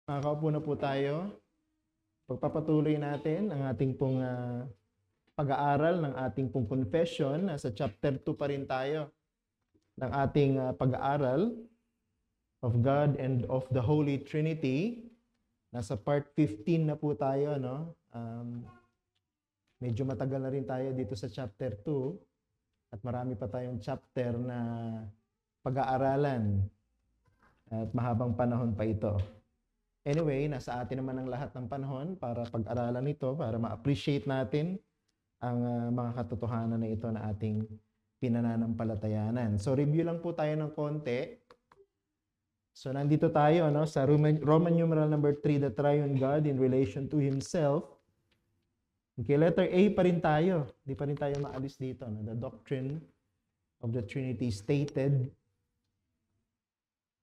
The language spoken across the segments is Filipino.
Makakaupo na po tayo. Pagpapatuloy natin ang ating pong pag-aaral ng ating pong confession. Nasa chapter 2 pa rin tayo ng ating pag-aaral of God and of the Holy Trinity. Nasa part 15 na po tayo, no? Medyo matagal na rin tayo dito sa chapter 2 at marami pa tayong chapter na pag-aaralan at mahabang panahon pa ito. Anyway, nasa atin naman ang lahat ng panahon para pag-aralan ito, para ma-appreciate natin ang mga katotohanan na ito na ating pinananampalatayanan. So, review lang po tayo ng konti. So, nandito tayo no, sa Roman numeral number 3, the triune God in relation to Himself. Okay, letter A pa rin tayo. Di pa rin tayo maalis dito. No? The doctrine of the Trinity stated.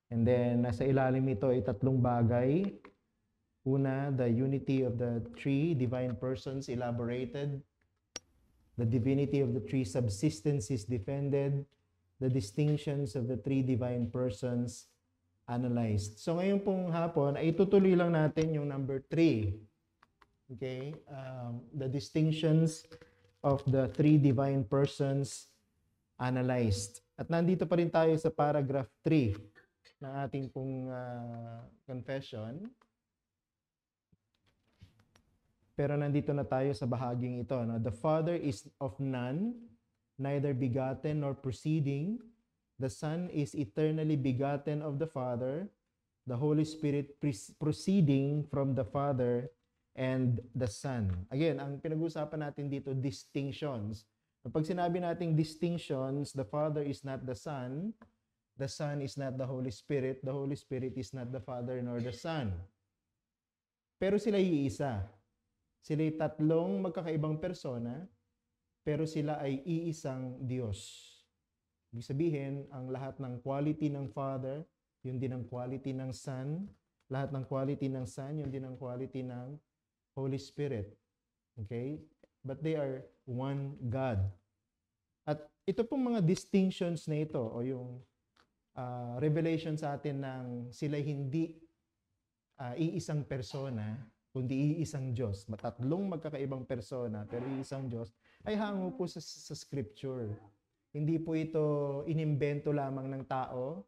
And then, nasa ilalim nito ay tatlong bagay. Una, the unity of the three divine persons elaborated. The divinity of the three subsistence is defended. The distinctions of the three divine persons analyzed. So, ngayon pong hapon, ay tutuloy lang natin yung number 3. Okay? The distinctions of the three divine persons analyzed. At nandito pa rin tayo sa paragraph 3 ng ating pong confession. Pero nandito na tayo sa bahaging ito. No? The Father is of none, neither begotten nor proceeding. The Son is eternally begotten of the Father. The Holy Spirit proceeding from the Father and the Son. Again, ang pinag-uusapan natin dito, distinctions. Kapag sinabi nating distinctions, the Father is not the Son. The Son is not the Holy Spirit. The Holy Spirit is not the Father nor the Son. Pero sila iisa. Sila'y tatlong magkakaibang persona, pero sila ay iisang Diyos. Ibig sabihin, ang lahat ng quality ng Father, yun din ang quality ng Son. Lahat ng quality ng Son, yun din ang quality ng Holy Spirit. Okay? But they are one God. At ito pong mga distinctions na ito, o yung revelation sa atin ng sila hindi iisang persona, kundi iisang Diyos. Tatlong magkakaibang persona, pero iisang Diyos, ay hango po sa Scripture. Hindi po ito inimbento lamang ng tao.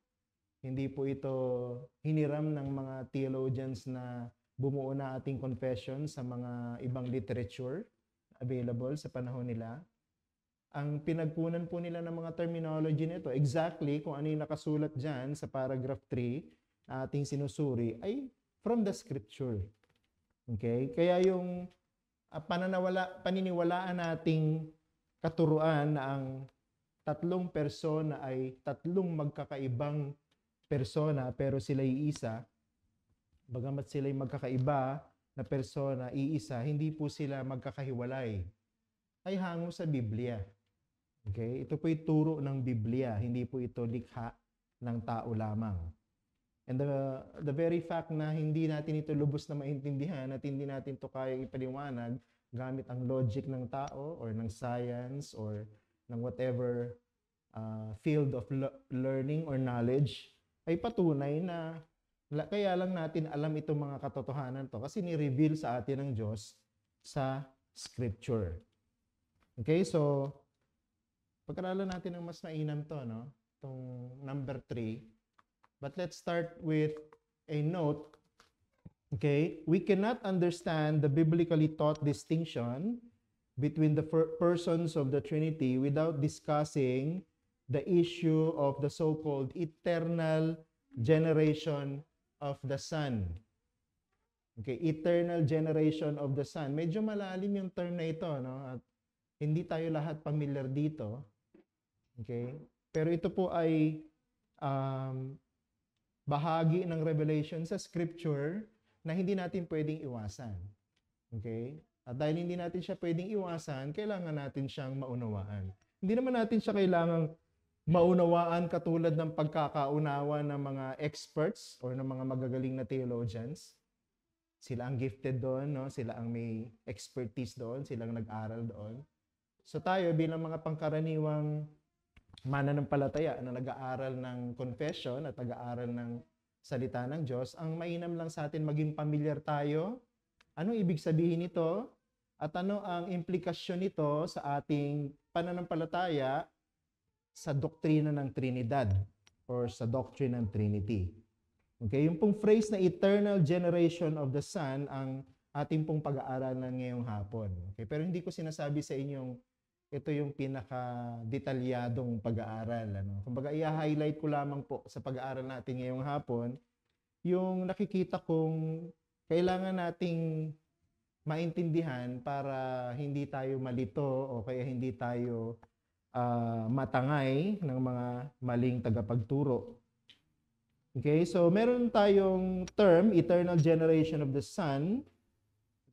Hindi po ito hiniram ng mga theologians na bumuo na ating confession sa mga ibang literature available sa panahon nila. Ang pinagkunan po nila ng mga terminology nito, exactly kung ano yung nakasulat dyan sa paragraph 3 na ating sinusuri, ay from the Scripture. Okay? Kaya yung paniniwalaan nating katuruan na ang tatlong persona ay tatlong magkakaibang persona pero sila'y isa, bagamat sila'y magkakaiba na persona, iisa, hindi po sila magkakahiwalay, ay hango sa Biblia. Okay? Ito po yung turo ng Biblia, hindi po ito likha ng tao lamang. And the very fact na hindi natin ito lubos na maintindihan at hindi natin ito kayang ipaliwanag gamit ang logic ng tao or ng science or ng whatever field of learning or knowledge, ay patunay na kaya lang natin alam itong mga katotohanan to kasi ni-reveal sa atin ng Diyos sa Scripture. Okay, so pag-aralan natin ng mas mainam to, no? Itong number 3. But let's start with a note. Okay, we cannot understand the biblically taught distinction between the persons of the Trinity without discussing the issue of the so-called eternal generation of the Son. Okay, eternal generation of the Son. Medyo malalim yung term na ito, no? At hindi tayo lahat familiar dito. Okay? Pero ito po ay bahagi ng revelation sa Scripture na hindi natin pwedeng iwasan. Okay? At dahil hindi natin siya pwedeng iwasan, kailangan natin siyang maunawaan. Hindi naman natin siya kailangang maunawaan katulad ng pagkakaunawa ng mga experts or ng mga magagaling na theologians. Sila ang gifted doon, no? Sila ang may expertise doon, sila ang nag-aral doon. So tayo bilang mga pangkaraniwang mananampalataya na nag-aaral ng confession at nag-aaral ng salita ng Diyos. Ang mainam lang sa atin maging pamilyar tayo. Anong ibig sabihin nito? At ano ang implikasyon nito sa ating pananampalataya sa doktrina ng Trinidad or sa doctrine ng Trinity. Okay, yung pong phrase na eternal generation of the Son ang ating pong pag-aaralan ngayong hapon. Okay, pero hindi ko sinasabi sa inyong ito yung pinaka-detalyadong pag-aaral. Kumbaga, i-highlight ko lamang po sa pag-aaral natin ngayong hapon yung nakikita kong kailangan nating maintindihan para hindi tayo malito o kaya hindi tayo matangay ng mga maling tagapagturo. Okay, so meron tayong term, eternal generation of the Son.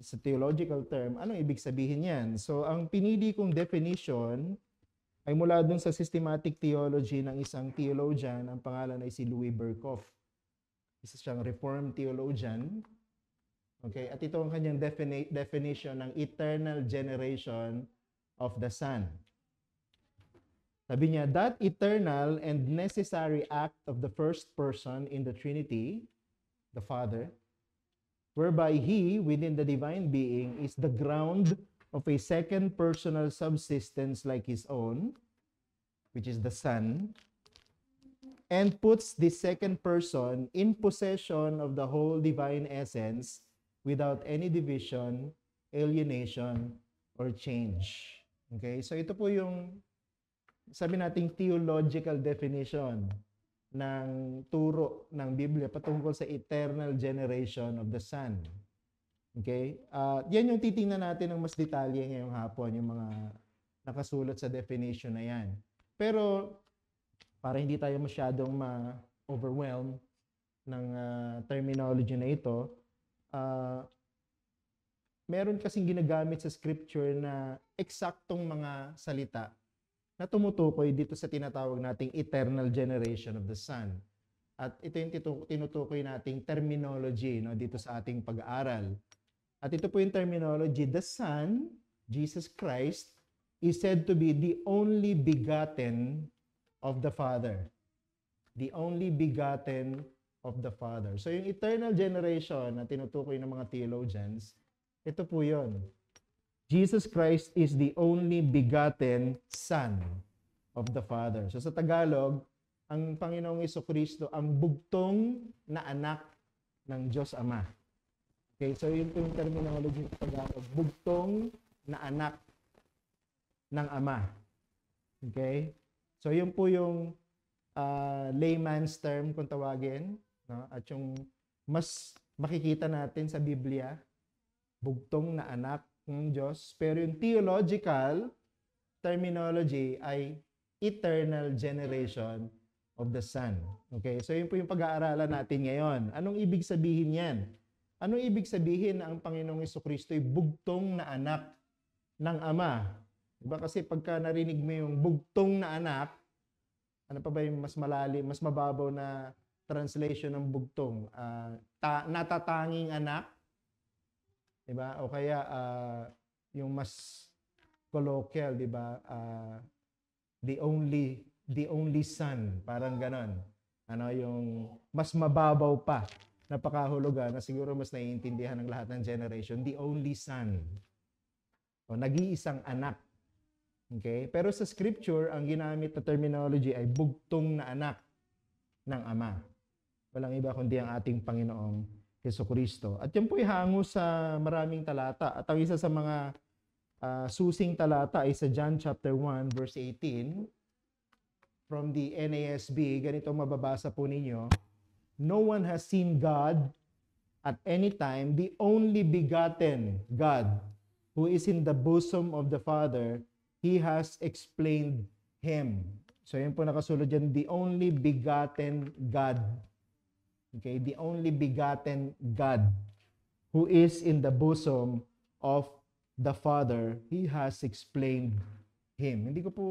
It's a theological term. Anong ibig sabihin yan? So ang pinili kong definition ay mula dun sa systematic theology ng isang theologian. Ang pangalan ay si Louis Berkhof. Isa siyang Reformed theologian. Okay, at ito ang kanyang definition ng eternal generation of the Son. Sabi niya, that eternal and necessary act of the first person in the Trinity, the Father, whereby He, within the divine being, is the ground of a second personal subsistence like His own, which is the Son, and puts the second person in possession of the whole divine essence without any division, alienation, or change. Okay? So ito po yung sabi nating theological definition ng turo ng Biblia patungkol sa eternal generation of the Son. Okay? Yan yung titingnan natin ng mas detalye ngayong hapon, yung mga nakasulat sa definition na yan. Pero para hindi tayo masyadong ma-overwhelm ng terminology na ito, meron kasing ginagamit sa scripture na eksaktong mga salita na tumutukoy dito sa tinatawag nating eternal generation of the Son. At ito yung tinutukoy nating terminology dito sa ating pag-aaral. At ito po yung terminology, the Son, Jesus Christ, is said to be the only begotten of the Father. The only begotten of the Father. So yung eternal generation na tinutukoy ng mga theologians, ito po yun. Jesus Christ is the only begotten Son of the Father. So sa Tagalog, ang Panginoong Jesucristo ang bugtong na anak ng Diyos Ama. Okay, so yun po yung terminology sa Tagalog. Bugtong na anak ng Ama. Okay? So yun po yung layman's term kung tawagin. No? At yung mas makikita natin sa Biblia, bugtong na anak ng Diyos. Pero yung theological terminology ay eternal generation of the Son. Okay? So yun po yung pag-aaralan natin ngayon. Anong ibig sabihin yan? Anong ibig sabihin na ang Panginoong Jesucristo ay bugtong na anak ng Ama? Diba? Kasi pagka narinig mo yung bugtong na anak, ano pa ba yung mas malalim, mas mababaw na translation ng bugtong? Natatanging anak? Diba? O kaya yung mas colloquial, diba? The only son, parang ganon. Ano yung mas mababaw pa, napakahulugan na siguro mas naiintindihan ng lahat ng generation, the only son. O nag-iisang anak. Okay? Pero sa scripture, ang ginamit na terminology ay bugtong na anak ng Ama. Walang iba kundi ang ating Panginoong Jesucristo. At yan po hango sa maraming talata. At ang isa sa mga susing talata ay sa John chapter 1 verse 18 from the NASB. Ganito mababasa po ninyo. No one has seen God at any time, the only begotten God who is in the bosom of the Father, He has explained Him. So yun po nakasulod dyan, the only begotten God. Okay, the only begotten God who is in the bosom of the Father, He has explained Him. Hindi ko po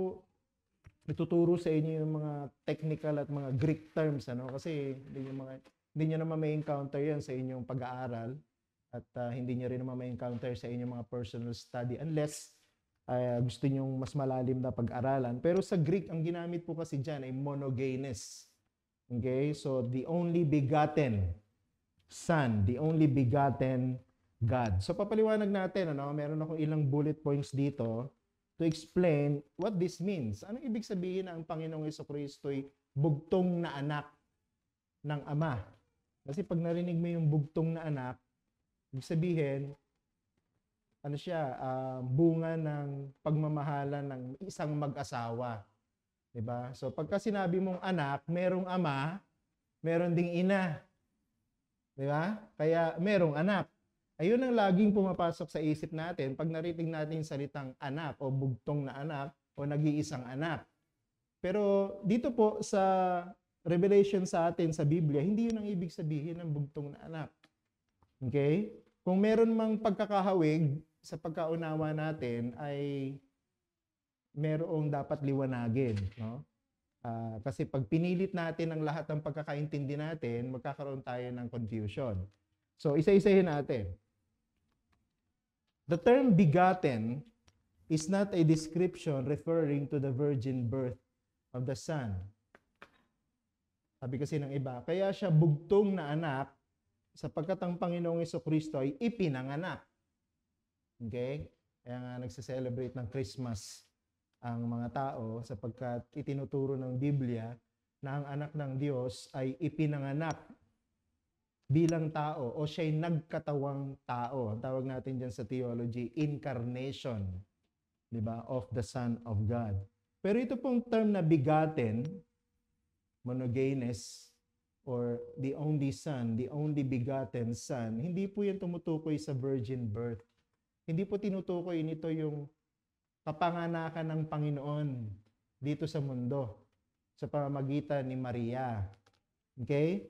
ituturo sa inyo yung mga technical at mga Greek terms, ano? Kasi hindi nyo naman may encounter yan sa inyong pag-aaral at hindi nyo rin naman may encounter sa inyong mga personal study unless gusto nyong mas malalim na pag-aralan. Pero sa Greek, ang ginamit po kasi dyan ay monogenes. Okay? So, the only begotten Son, the only begotten God. So, papaliwanag natin, meron akong ilang bullet points dito to explain what this means. Anong ibig sabihin na ang Panginoong Jesucristo'y bugtong na anak ng Ama? Kasi pag narinig mo yung bugtong na anak, ibig sabihin, bunga ng pagmamahalan ng isang mag-asawa. Diba? So, pagka sinabi mong anak, merong ama, meron ding ina. Diba? Kaya merong anak. Ayun ang laging pumapasok sa isip natin pag narinig natin yung salitang anak o bugtong na anak o nag-iisang anak. Pero dito po sa revelation sa atin sa Biblia, hindi yun ang ibig sabihin ng bugtong na anak. Okay? Kung meron mang pagkakahawig sa pagkaunawa natin ay merong dapat liwanagin, no? Kasi pag pinilit natin ang lahat ng pagkakaintindi natin, magkakaroon tayo ng confusion. So, isa-isahin natin. The term begotten is not a description referring to the virgin birth of the Son. Sabi kasi ng iba, kaya siya bugtong na anak sapagkat ang Panginoong Jesucristo ay ipinanganak. Okay? Kaya nga nagse-celebrate ng Christmas ang mga tao sapagkat itinuturo ng Biblia na ang anak ng Diyos ay ipinanganak bilang tao o siya'y nagkatawang tao. Ang tawag natin dyan sa theology, incarnation, di ba, of the Son of God. Pero ito pong term na begotten, monogenes, or the only Son, the only begotten Son, hindi po yan tumutukoy sa virgin birth. Hindi po tinutukoy nito yung kapanganakan ng Panginoon dito sa mundo sa pamamagitan ni Maria. Okay?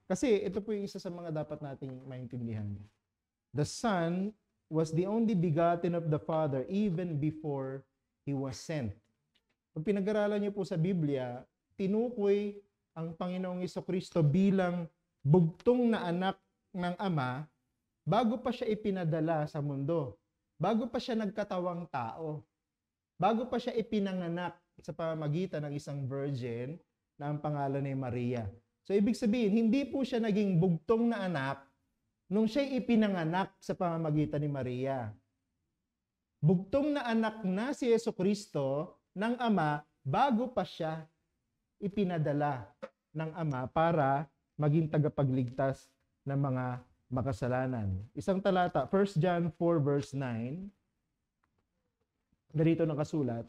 Kasi ito po yung isa sa mga dapat nating maintindihan. The Son was the only begotten of the Father even before He was sent. Pag pinag-aralan niyo po sa Biblia, tinukoy ang Panginoong Jesucristo bilang bugtong na anak ng Ama bago pa siya ipinadala sa mundo. Bago pa siya nagkatawang tao. Bago pa siya ipinanganak sa pamamagitan ng isang virgin na ang pangalan ay Maria. So, ibig sabihin, hindi po siya naging bugtong na anak nung siya'y ipinanganak sa pamamagitan ni Maria. Bugtong na anak na si Jesucristo ng Ama bago pa siya ipinadala ng Ama para maging tagapagligtas ng mga makasalanan. Isang talata, 1 John 4 verse 9, narito nakasulat,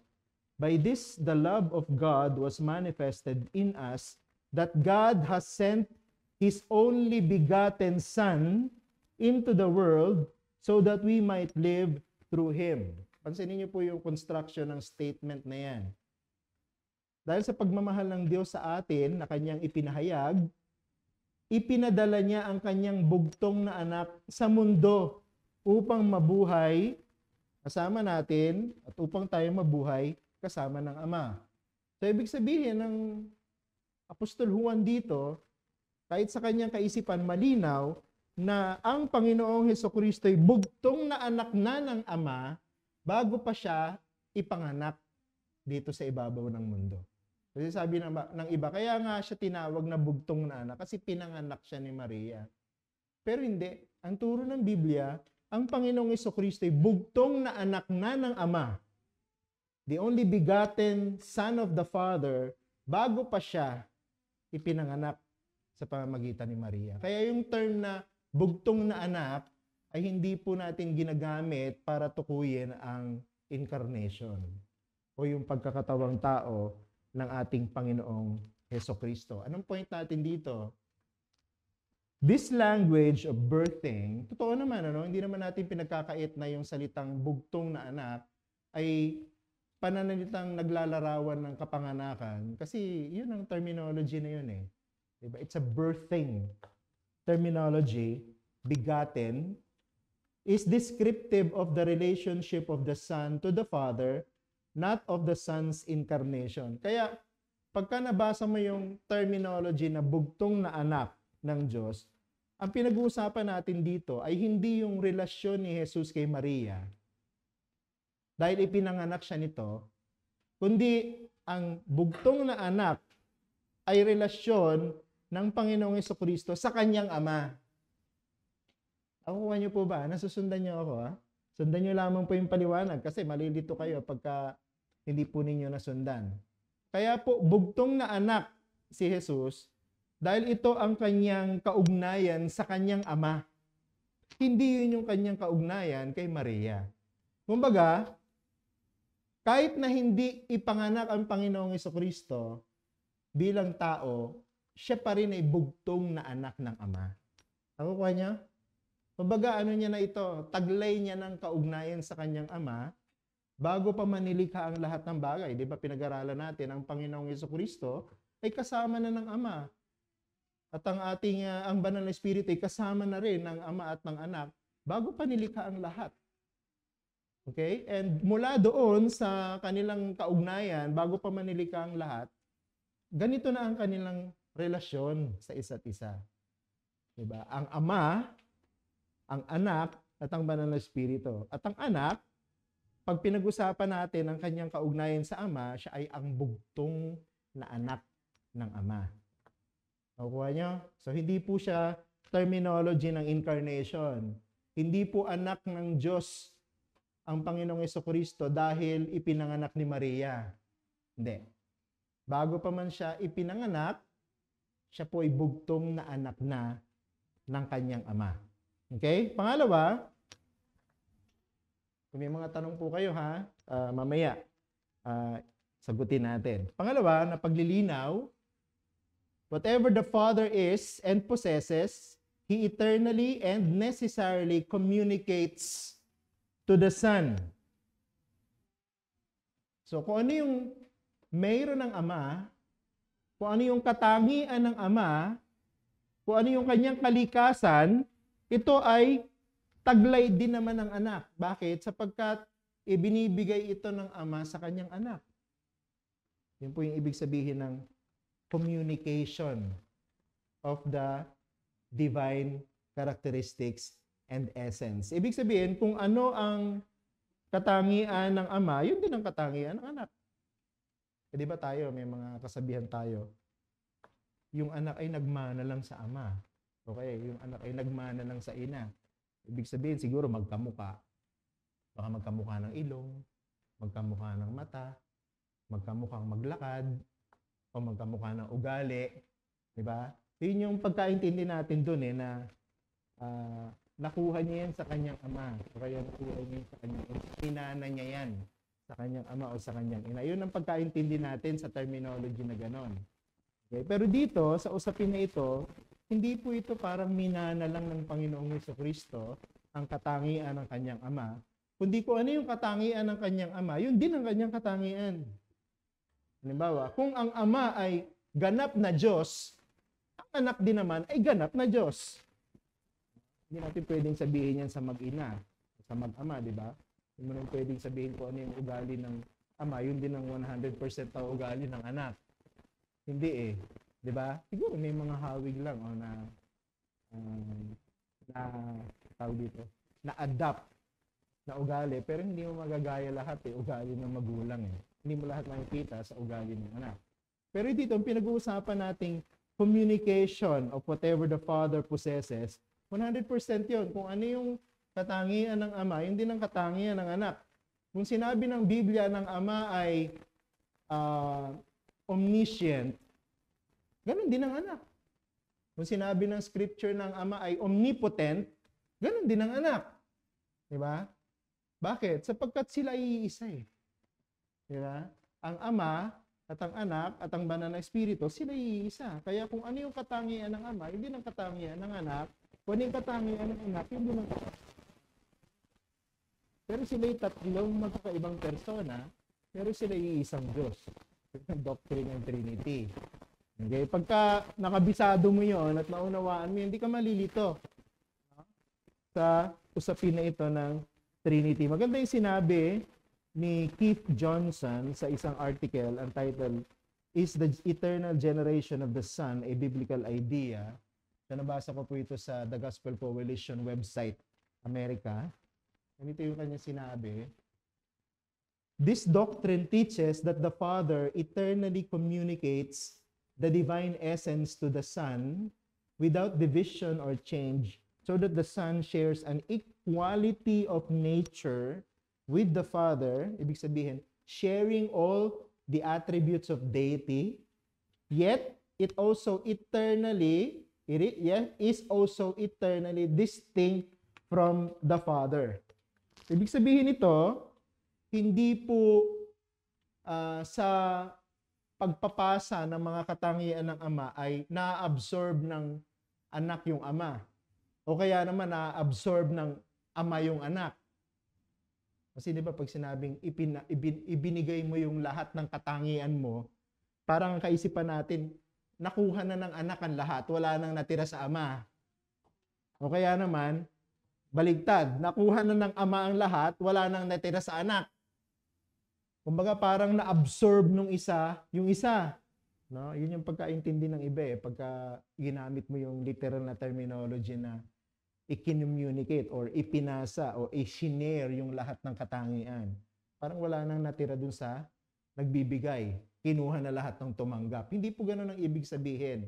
by this the love of God was manifested in us, that God has sent His only begotten Son into the world so that we might live through Him. Pansinin niyo po yung construction ng statement na yan. Dahil sa pagmamahal ng Diyos sa atin na Kanyang ipinahayag, ipinadala niya ang Kanyang bugtong na anak sa mundo upang mabuhay kasama natin at upang tayo mabuhay kasama ng Ama. So, ibig sabihin ng Apostol Juan dito, kahit sa kanyang kaisipan malinaw, na ang Panginoong Hesukristo ay bugtong na anak na ng Ama bago pa siya ipanganak dito sa ibabaw ng mundo. Kasi sabi ng iba, kaya nga siya tinawag na bugtong na anak kasi pinanganak siya ni Maria. Pero hindi. Ang turo ng Biblia, ang Panginoong Jesucristo ay bugtong na anak na ng Ama. The only begotten Son of the Father, bago pa siya ipinanganak sa pamamagitan ni Maria. Kaya yung term na bugtong na anak ay hindi po natin ginagamit para tukuyin ang incarnation o yung pagkakatawang tao ng ating Panginoong Jesucristo. Anong point natin dito? This language of birthing, totoo naman, hindi naman natin pinagkakait na yung salitang bugtong na anak ay pananalitang naglalarawan ng kapanganakan kasi yun ang terminology na yun eh. Diba? It's a birthing terminology, begotten, is descriptive of the relationship of the Son to the Father, not of the Son's incarnation. Kaya pagka nabasa mo yung terminology na bugtong na anak ng Diyos, ang pinag-uusapan natin dito ay hindi yung relasyon ni Jesus kay Maria, dahil ipinanganak siya nito, kundi ang bugtong na anak ay relasyon ng Panginoong Jesucristo sa kanyang Ama. Nakukuha niyo po ba? Nasusundan niyo ako, ha? Sundan niyo lamang po yung paliwanag kasi malilito kayo pagka hindi po ninyo nasundan. Kaya po, bugtong na anak si Jesus dahil ito ang kanyang kaugnayan sa kanyang Ama. Hindi yun yung kanyang kaugnayan kay Maria. Kumbaga, kahit na hindi ipanganak ang Panginoong Jesucristo bilang tao, siya pa rin ay bugtong na anak ng Ama. Nakukuha niya? Kumbaga, ano niya na ito? Taglay niya ng kaugnayan sa kanyang Ama bago pa manilikha ang lahat ng bagay. Di ba pinag-aralan natin, ang Panginoong Jesucristo ay kasama na ng Ama. At ang ating, ang Banal na Espiritu ay kasama na rin ng Ama at ng Anak bago pa nilikha ang lahat. Okay? And mula doon sa kanilang kaugnayan, bago pa manilikha ang lahat, ganito na ang kanilang relasyon sa isa't isa. Diba? Ang Ama, ang Anak, at ang Banal na Espiritu. At ang Anak, pag pinag-usapan natin ang kanyang kaugnayan sa Ama, siya ay ang bugtong na anak ng Ama. Nakukuha niyo? So, hindi po siya terminology ng incarnation. Hindi po anak ng Diyos ang Panginoong Jesucristo dahil ipinanganak ni Maria. Hindi. Bago pa man siya ipinanganak, siya po ay bugtong na anak na ng kanyang Ama. Okay? Pangalawa, kung may mga tanong po kayo ha, mamaya, sagutin natin. Pangalawa, na paglilinaw, whatever the Father is and possesses, He eternally and necessarily communicates to the Son. So kung ano yung mayroon ng Ama, kung ano yung katangian ng Ama, kung ano yung kanyang kalikasan, ito ay taglay din naman ng anak. Bakit? Sapagkat ibinibigay ito ng Ama sa kanyang anak. Yun po yung ibig sabihin ng communication of the divine characteristics and essence. Ibig sabihin, kung ano ang katangian ng Ama, yun din ang katangian ng anak. E di ba tayo, may mga kasabihan tayo, yung anak ay nagmana lang sa Ama. Okay, yung anak ay nagmana lang sa ina. Ibig sabihin, siguro magkamukha. Baka magkamukha ng ilong, magkamukha ng mata, magkamukhang maglakad, o magkamukha ng ugali. Diba? Yun yung pagkaintindi natin dun na nakuha niya yan sa kanyang Ama. O kaya nakuha niya yan sa kanyang ina. Inana niya yan sa kanyang Ama o sa kanyang ina. Yun ang pagkaintindi natin sa terminology na ganon. Okay? Pero dito, sa usapin na ito, hindi po ito parang minana lang ng Panginoong Jesucristo ang katangian ng kanyang Ama, kundi kung ano yung katangian ng kanyang Ama, yun din ang kanyang katangian. Halimbawa, kung ang Ama ay ganap na Diyos, ang anak din naman ay ganap na Diyos. Hindi natin pwedeng sabihin yan sa mag-ina, sa mag-ama, di ba? Hindi mo naman pwedeng sabihin kung ano yung ugali ng Ama, yun din ang 100% na ugali ng anak. Hindi eh. 'Di ba? Siguro may mga hawig lang o na tawag dito, na adapt na ugali, pero hindi mo magagaya lahat ugali ng magulang Hindi mo lahat makikita sa ugali ng anak. Pero dito, ang pinag-uusapan nating communication of whatever the Father possesses, 100% 'yon. Kung ano yung katangian ng Ama, yun din ang katangian ng anak. Kung sinabi ng Biblia ng Ama ay omniscient, ganun din ang anak. Kung sinabi ng scripture ng Ama ay omnipotent, ganun din ang anak. Diba? Bakit? Sapagkat sila iisa Diba? Ang Ama at ang Anak at ang Banal na Espiritu, sila iisa. Kaya kung ano yung katangian ng Ama, hindi ng katangian ng Anak. Kung ano yung katangian ng Anak, hindi ng katangian. Pero sila'y tatlong magkakaibang persona, pero sila'y iisang Diyos. Doctrine ng Trinity. Okay? Pagka nakabisado mo yon at naunawaan mo, hindi ka malilito sa usapin na ito ng Trinity. Maganda yung sinabi ni Keith Johnson sa isang article, ang title, Is the Eternal Generation of the Son a Biblical Idea? So, nabasa ko po ito sa The Gospel Coalition website, America. Ganito yung kanya sinabi. This doctrine teaches that the Father eternally communicates the divine essence to the Son without division or change, so that the Son shares an equality of nature with the Father, ibig sabihin, sharing all the attributes of deity, yet it is also eternally distinct from the Father. Ibig sabihin nito, hindi po sa pagpapasa ng mga katangian ng Ama ay na-absorb ng anak yung Ama. O kaya naman na-absorb ng Ama yung anak. Kasi di ba pag sinabing ibinigay mo yung lahat ng katangian mo, parang kaisipan natin, nakuha na ng anak ang lahat, wala nang natira sa Ama. O kaya naman, baligtad, nakuha na ng Ama ang lahat, wala nang natira sa anak. Kumbaga parang na-absorb nung isa, yung isa. No? Yun yung pagkaintindi ng iba pagka ginamit mo yung literal na terminology na i-communicate or ipinasa o i-share yung lahat ng katangian. Parang wala nang natira dun sa nagbibigay. Kinuha na lahat ng tumanggap. Hindi po ganun ang ibig sabihin.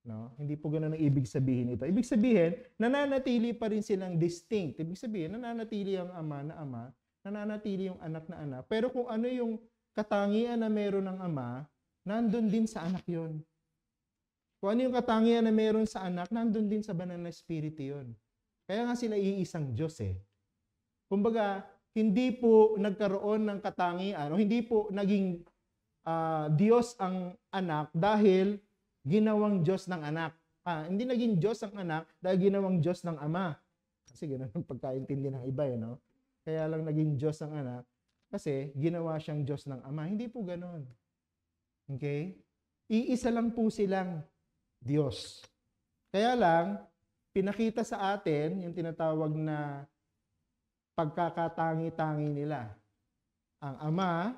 No? Hindi po ganun ang ibig sabihin ito. Ibig sabihin, nananatili pa rin silang distinct. Ibig sabihin, nananatili ang Ama na Ama, nananatili yung anak na anak. Pero kung ano yung katangian na meron ng Ama, nandun din sa anak yon. Kung ano yung katangian na meron sa anak, nandun din sa banal na Espiritu yun. Kaya nga sila iisang Diyos Kumbaga, hindi po nagkaroon ng katangian o hindi po naging Diyos ang anak dahil ginawang Diyos ng anak. Hindi naging Diyos ang anak dahil ginawang Diyos ng Ama. Kasi ganun ang pagkaintindi ng iba no? Kaya lang naging Diyos ang anak kasi ginawa siyang Diyos ng Ama. Hindi po ganun. Okay? Iisa lang po silang Diyos. Kaya lang, pinakita sa atin yung tinatawag na pagkakatangi-tangi nila. Ang Ama,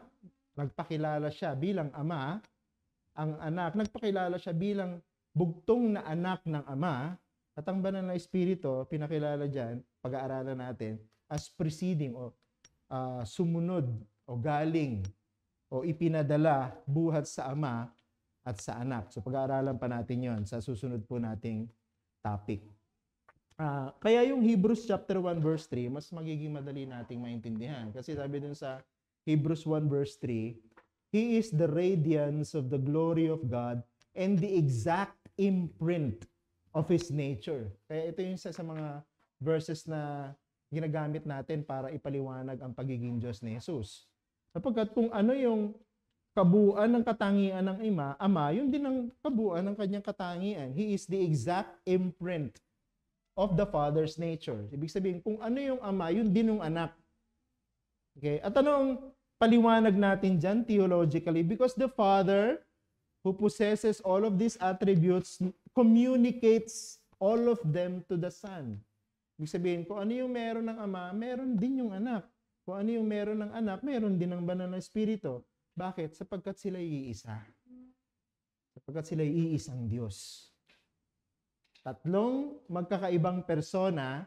nagpakilala siya bilang Ama. Ang anak, nagpakilala siya bilang bugtong na anak ng Ama. At ang banal na Espiritu, pinakilala dyan, pag-aaralan natin, as preceding o sumunod o galing o ipinadala buhat sa Ama at sa anak. So pag-aaralan pa natin yon sa susunod po nating topic. Kaya yung Hebrews chapter 1 verse 3, mas magiging madali nating maintindihan. Kasi sabi dun sa Hebrews 1 verse 3, He is the radiance of the glory of God and the exact imprint of His nature. Kaya ito yung isa sa mga verses na ginagamit natin para ipaliwanag ang pagiging Diyos ni Jesus. Sapagkat kung ano yung kabuuan ng katangian ng Ama, yun din ang kabuuan ng kanyang katangian. He is the exact imprint of the Father's nature. Ibig sabihin, kung ano yung Ama, yun din yung anak. Okay? At anong paliwanag natin dyan theologically? Because the Father, who possesses all of these attributes, communicates all of them to the Son. Ibig sabihin, kung ano yung meron ng Ama, meron din yung anak. Kung ano yung meron ng anak, meron din ng banal na Espiritu. Bakit? Sapagkat sila iisa. Sapagkat sila iisang Diyos. Tatlong magkakaibang persona,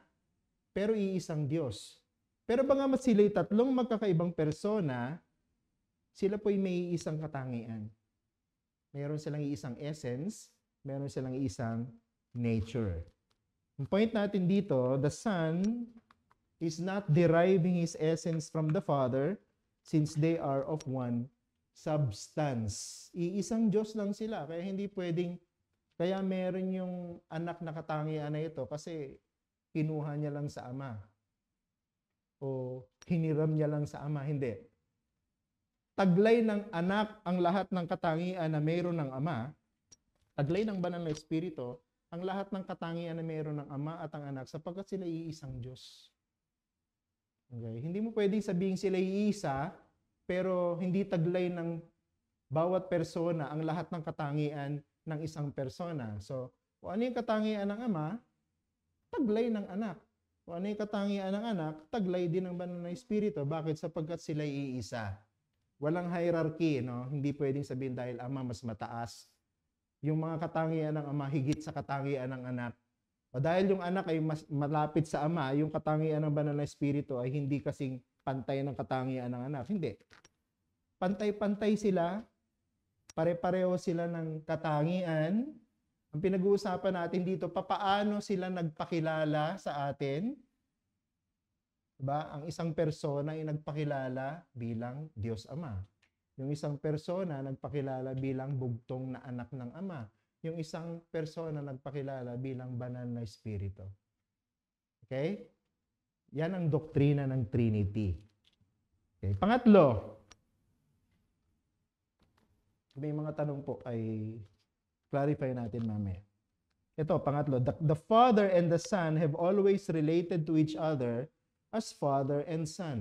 pero iisang Diyos. Pero bagamat sila tatlong magkakaibang persona, sila po'y may isang katangian. Meron silang iisang essence, meron silang iisang nature. Ang point natin dito, the Son is not deriving His essence from the Father since they are of one substance. Iisang Diyos lang sila. Kaya hindi pwedeng, kaya meron yung anak na katangian na ito kasi kinuha niya lang sa Ama. O hiniram niya lang sa Ama. Hindi. Taglay ng anak ang lahat ng katangian na mayroon ng Ama. Taglay ng banal na Espiritu ang lahat ng katangian na mayroon ng Ama at ang anak sapagkat sila iisang Diyos. Okay? Hindi mo pwedeng sabihin sila iisa, pero hindi taglay ng bawat persona ang lahat ng katangian ng isang persona. So, kung ano yung katangian ng Ama, taglay ng anak. Kung ano yung katangian ng anak, taglay din ng banal na Espiritu. Bakit? Sapagkat sila iisa. Walang hierarchy, no? Hindi pwedeng sabihin dahil Ama mas mataas. Yung mga katangian ng Ama higit sa katangian ng anak. O dahil yung anak ay mas malapit sa Ama, yung katangian ng banal na Espiritu ay hindi kasing pantay ng katangian ng anak. Hindi. Pantay-pantay sila. Pare-pareho sila ng katangian. Ang pinag-uusapan natin dito, papaano sila nagpakilala sa atin. Diba? Ang isang persona ay nagpakilala bilang Diyos Ama. Yung isang persona nagpakilala bilang bugtong na anak ng Ama. Yung isang persona nagpakilala bilang banal na Espiritu. Okay? Yan ang doktrina ng Trinity. Okay. Pangatlo, may mga tanong po ay clarify natin mamaya. Ito, pangatlo, the Father and the Son have always related to each other as Father and Son.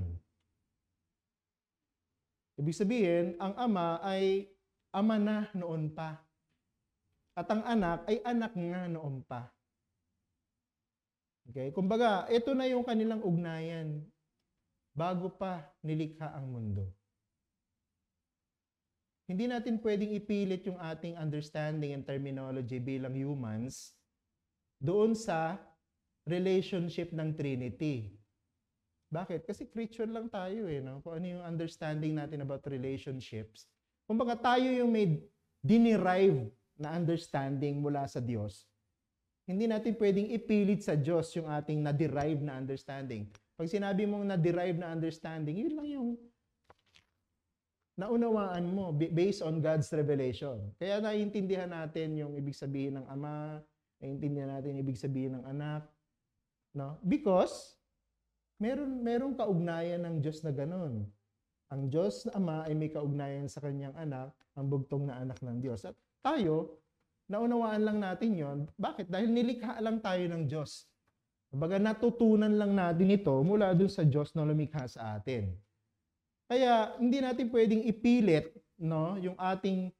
Ibig sabihin, ang Ama ay Ama na noon pa. At ang anak ay anak nga noon pa. Okay? Kumbaga, ito na yung kanilang ugnayan bago pa nilikha ang mundo. Hindi natin pwedeng ipilit yung ating understanding and terminology bilang humans doon sa relationship ng Trinity. Bakit? Kasi creature lang tayo no? Kung ano yung understanding natin about relationships. Kumbaga tayo yung may dinerive na understanding mula sa Diyos. Hindi natin pwedeng ipilit sa Diyos yung ating na-derive na understanding. Pag sinabi mong na-derive na understanding, yun lang yung naunawaan mo based on God's revelation. Kaya naiintindihan natin yung ibig sabihin ng Ama, naiintindihan natin yung ibig sabihin ng anak. No? Because merong kaugnayan ng Diyos na ganun. Ang Diyos na Ama ay may kaugnayan sa kanyang anak, ang bugtong na anak ng Diyos. At tayo, naunawaan lang natin yon. Bakit? Dahil nilikha lang tayo ng Diyos. Kumbaga natutunan lang natin ito mula dun sa Diyos na lumikha sa atin. Kaya hindi natin pwedeng ipilit yung ating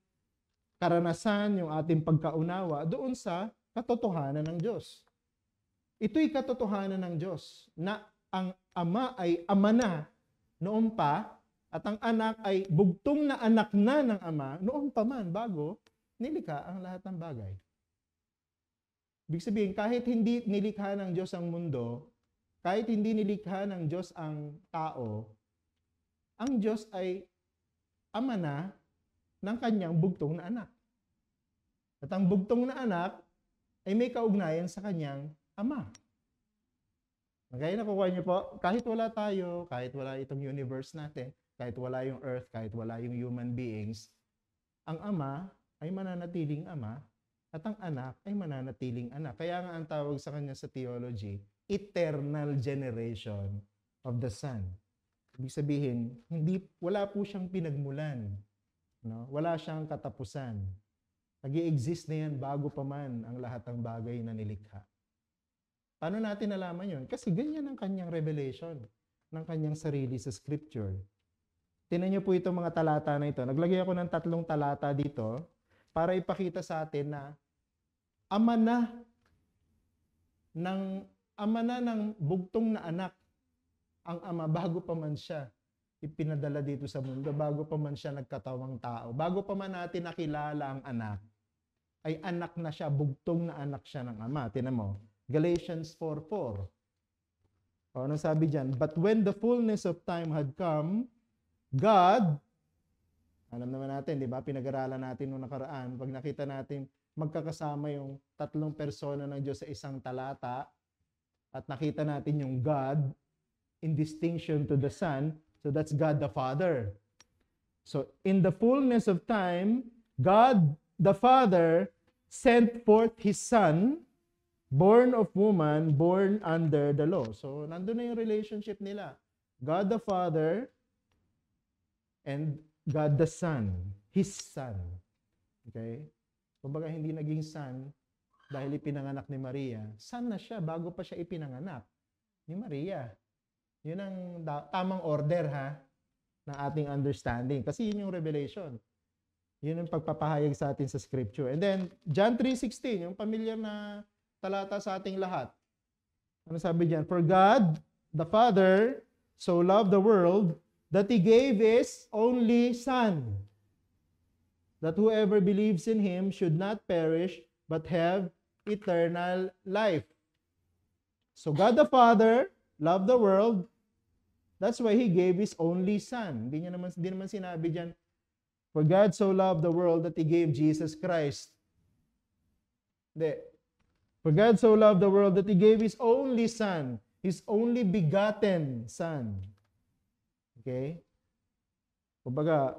karanasan, yung ating pagkaunawa doon sa katotohanan ng Diyos. Ito'y katotohanan ng Diyos na ang Ama ay Ama na noon pa at ang anak ay bugtong na anak na ng Ama noon pa man bago nilikha ang lahat ng bagay. Ibig sabihin, kahit hindi nilikha ng Diyos ang mundo, kahit hindi nilikha ng Diyos ang tao, ang Diyos ay Ama na ng kanyang bugtong na anak. At ang bugtong na anak ay may kaugnayan sa kanyang Ama. Okay, nakukuha niyo po? Kahit wala tayo, kahit wala itong universe natin, kahit wala yung earth, kahit wala yung human beings, ang Ama ay mananatiling Ama at ang anak ay mananatiling anak. Kaya nga ang tawag sa kanya sa theology, eternal generation of the Son. Ibig sabihin, wala po siyang pinagmulan. No? Wala siyang katapusan. Nag-i-exist na yan bago pa man ang lahat ng bagay na nilikha. Paano natin nalaman yun? Kasi ganyan ang kanyang revelation ng kanyang sarili sa Scripture. Tingnan niyo po itong mga talata na ito. Naglagay ako ng 3 talata dito para ipakita sa atin na ama na ng bugtong na anak ang Ama bago pa man siya ipinadala dito sa mundo, bago pa man siya nagkatawang tao, bago pa man natin nakilala ang anak, ay anak na siya, bugtong na anak siya ng Ama. Tingnan mo, Galatians 4:4. O, ano sabi diyan? But when the fullness of time had come, God, alam naman natin, di ba? Pinag-aralan natin noong nakaraan, pag nakita natin magkakasama yung 3 persona ng Diyos sa isang talata at nakita natin yung God in distinction to the Son, so that's God the Father. So, in the fullness of time, God the Father sent forth His Son, born of woman, born under the law. So, nandun na yung relationship nila. God the Father and God the Son, His Son. Okay? Kumbaga hindi naging son dahil ipinanganak ni Maria. Son na siya bago pa siya ipinanganak ni Maria. Yun ang tamang order ng ating understanding. Kasi yun yung revelation. Yun yung pagpapahayag sa atin sa Scripture. And then, John 3:16, yung familiar na talata sa ating lahat. Ano sabi diyan? For God, the Father, so loved the world, that He gave His only Son, that whoever believes in Him should not perish, but have eternal life. So God the Father loved the world, that's why He gave His only Son. Hindi naman sinabi diyan, For God so loved the world that He gave Jesus Christ. Hindi. For God so loved the world that He gave His only Son, His only begotten Son. Okay? Kumbaga,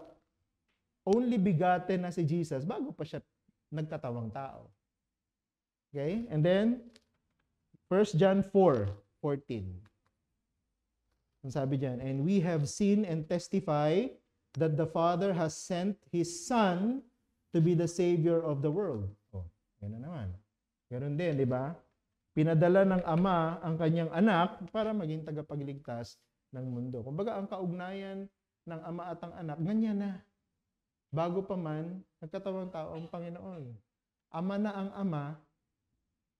only begotten na si Jesus bago pa siya nagtatawang tao. Okay? And then, 1 John 4:14. Ang sabi diyan, and we have seen and testify that the Father has sent His Son to be the Savior of the world. Oh, yan na naman. Ganun din, di ba? Pinadala ng Ama ang kanyang anak para maging tagapagligtas ng mundo. Kumbaga, ang kaugnayan ng Ama at ang anak, ganyan na. Bago pa man, nagkatawang tao ang Panginoon. Ama na ang Ama,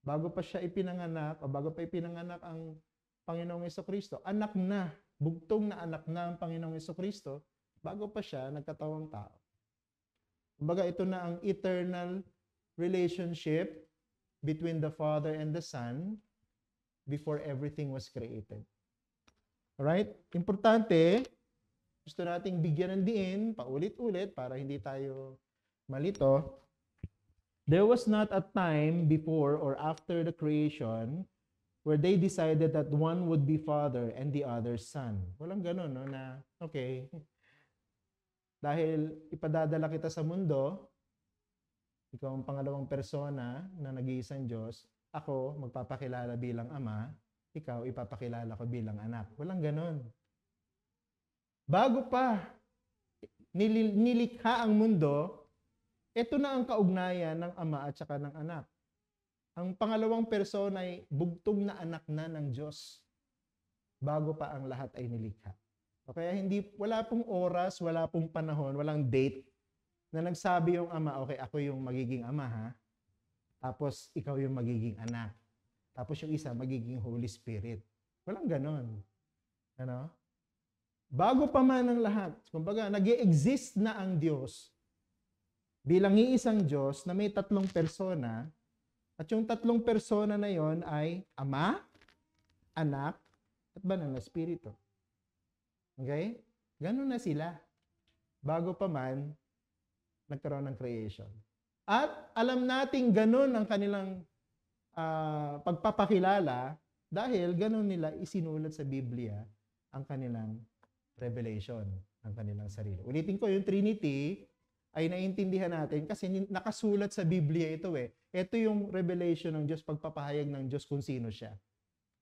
bago pa siya ipinanganak, o bago pa ipinanganak ang Panginoong Jesucristo, anak na, bugtong na anak na ang Panginoong Jesucristo, bago pa siya nagkatawang tao. Kumbaga, ito na ang eternal relationship between the Father and the Son before everything was created. Alright? Importante, gusto nating bigyan ng diin, paulit-ulit, para hindi tayo malito. There was not a time before or after the creation where they decided that one would be Father and the other Son. Walang ganun, no? Na, okay, dahil ipadadala kita sa mundo, ikaw ang pangalawang persona na nag-iisang Diyos, ako magpapakilala bilang Ama, ikaw ipapakilala ko bilang anak. Walang ganun. Bago pa nilikha ang mundo, ito na ang kaugnayan ng Ama at saka ng anak. Ang pangalawang persona ay bugtong na anak na ng Diyos bago pa ang lahat ay nilikha. O kaya wala pong oras, wala pong panahon, walang date na nagsabi yung Ama, okay, ako yung magiging Ama ha, tapos ikaw yung magiging anak. Tapos yung isa, magiging Holy Spirit. Walang ganon. Ano? Bago pa man ang lahat, kumbaga, nag-i-exist na ang Diyos bilang iisang Diyos na may tatlong persona, at yung tatlong persona na yon ay Ama, Anak, at Banal na Espiritu. Okay? Ganon na sila. Bago pa man, nagkaroon ng creation. At alam nating ganon ang kanilang pagpapakilala dahil ganon nila isinulat sa Biblia ang kanilang revelation, ang kanilang sarili. Ulitin ko, yung Trinity ay naintindihan natin kasi nakasulat sa Biblia ito eh. Ito yung revelation ng Diyos, pagpapahayag ng Diyos kung sino siya.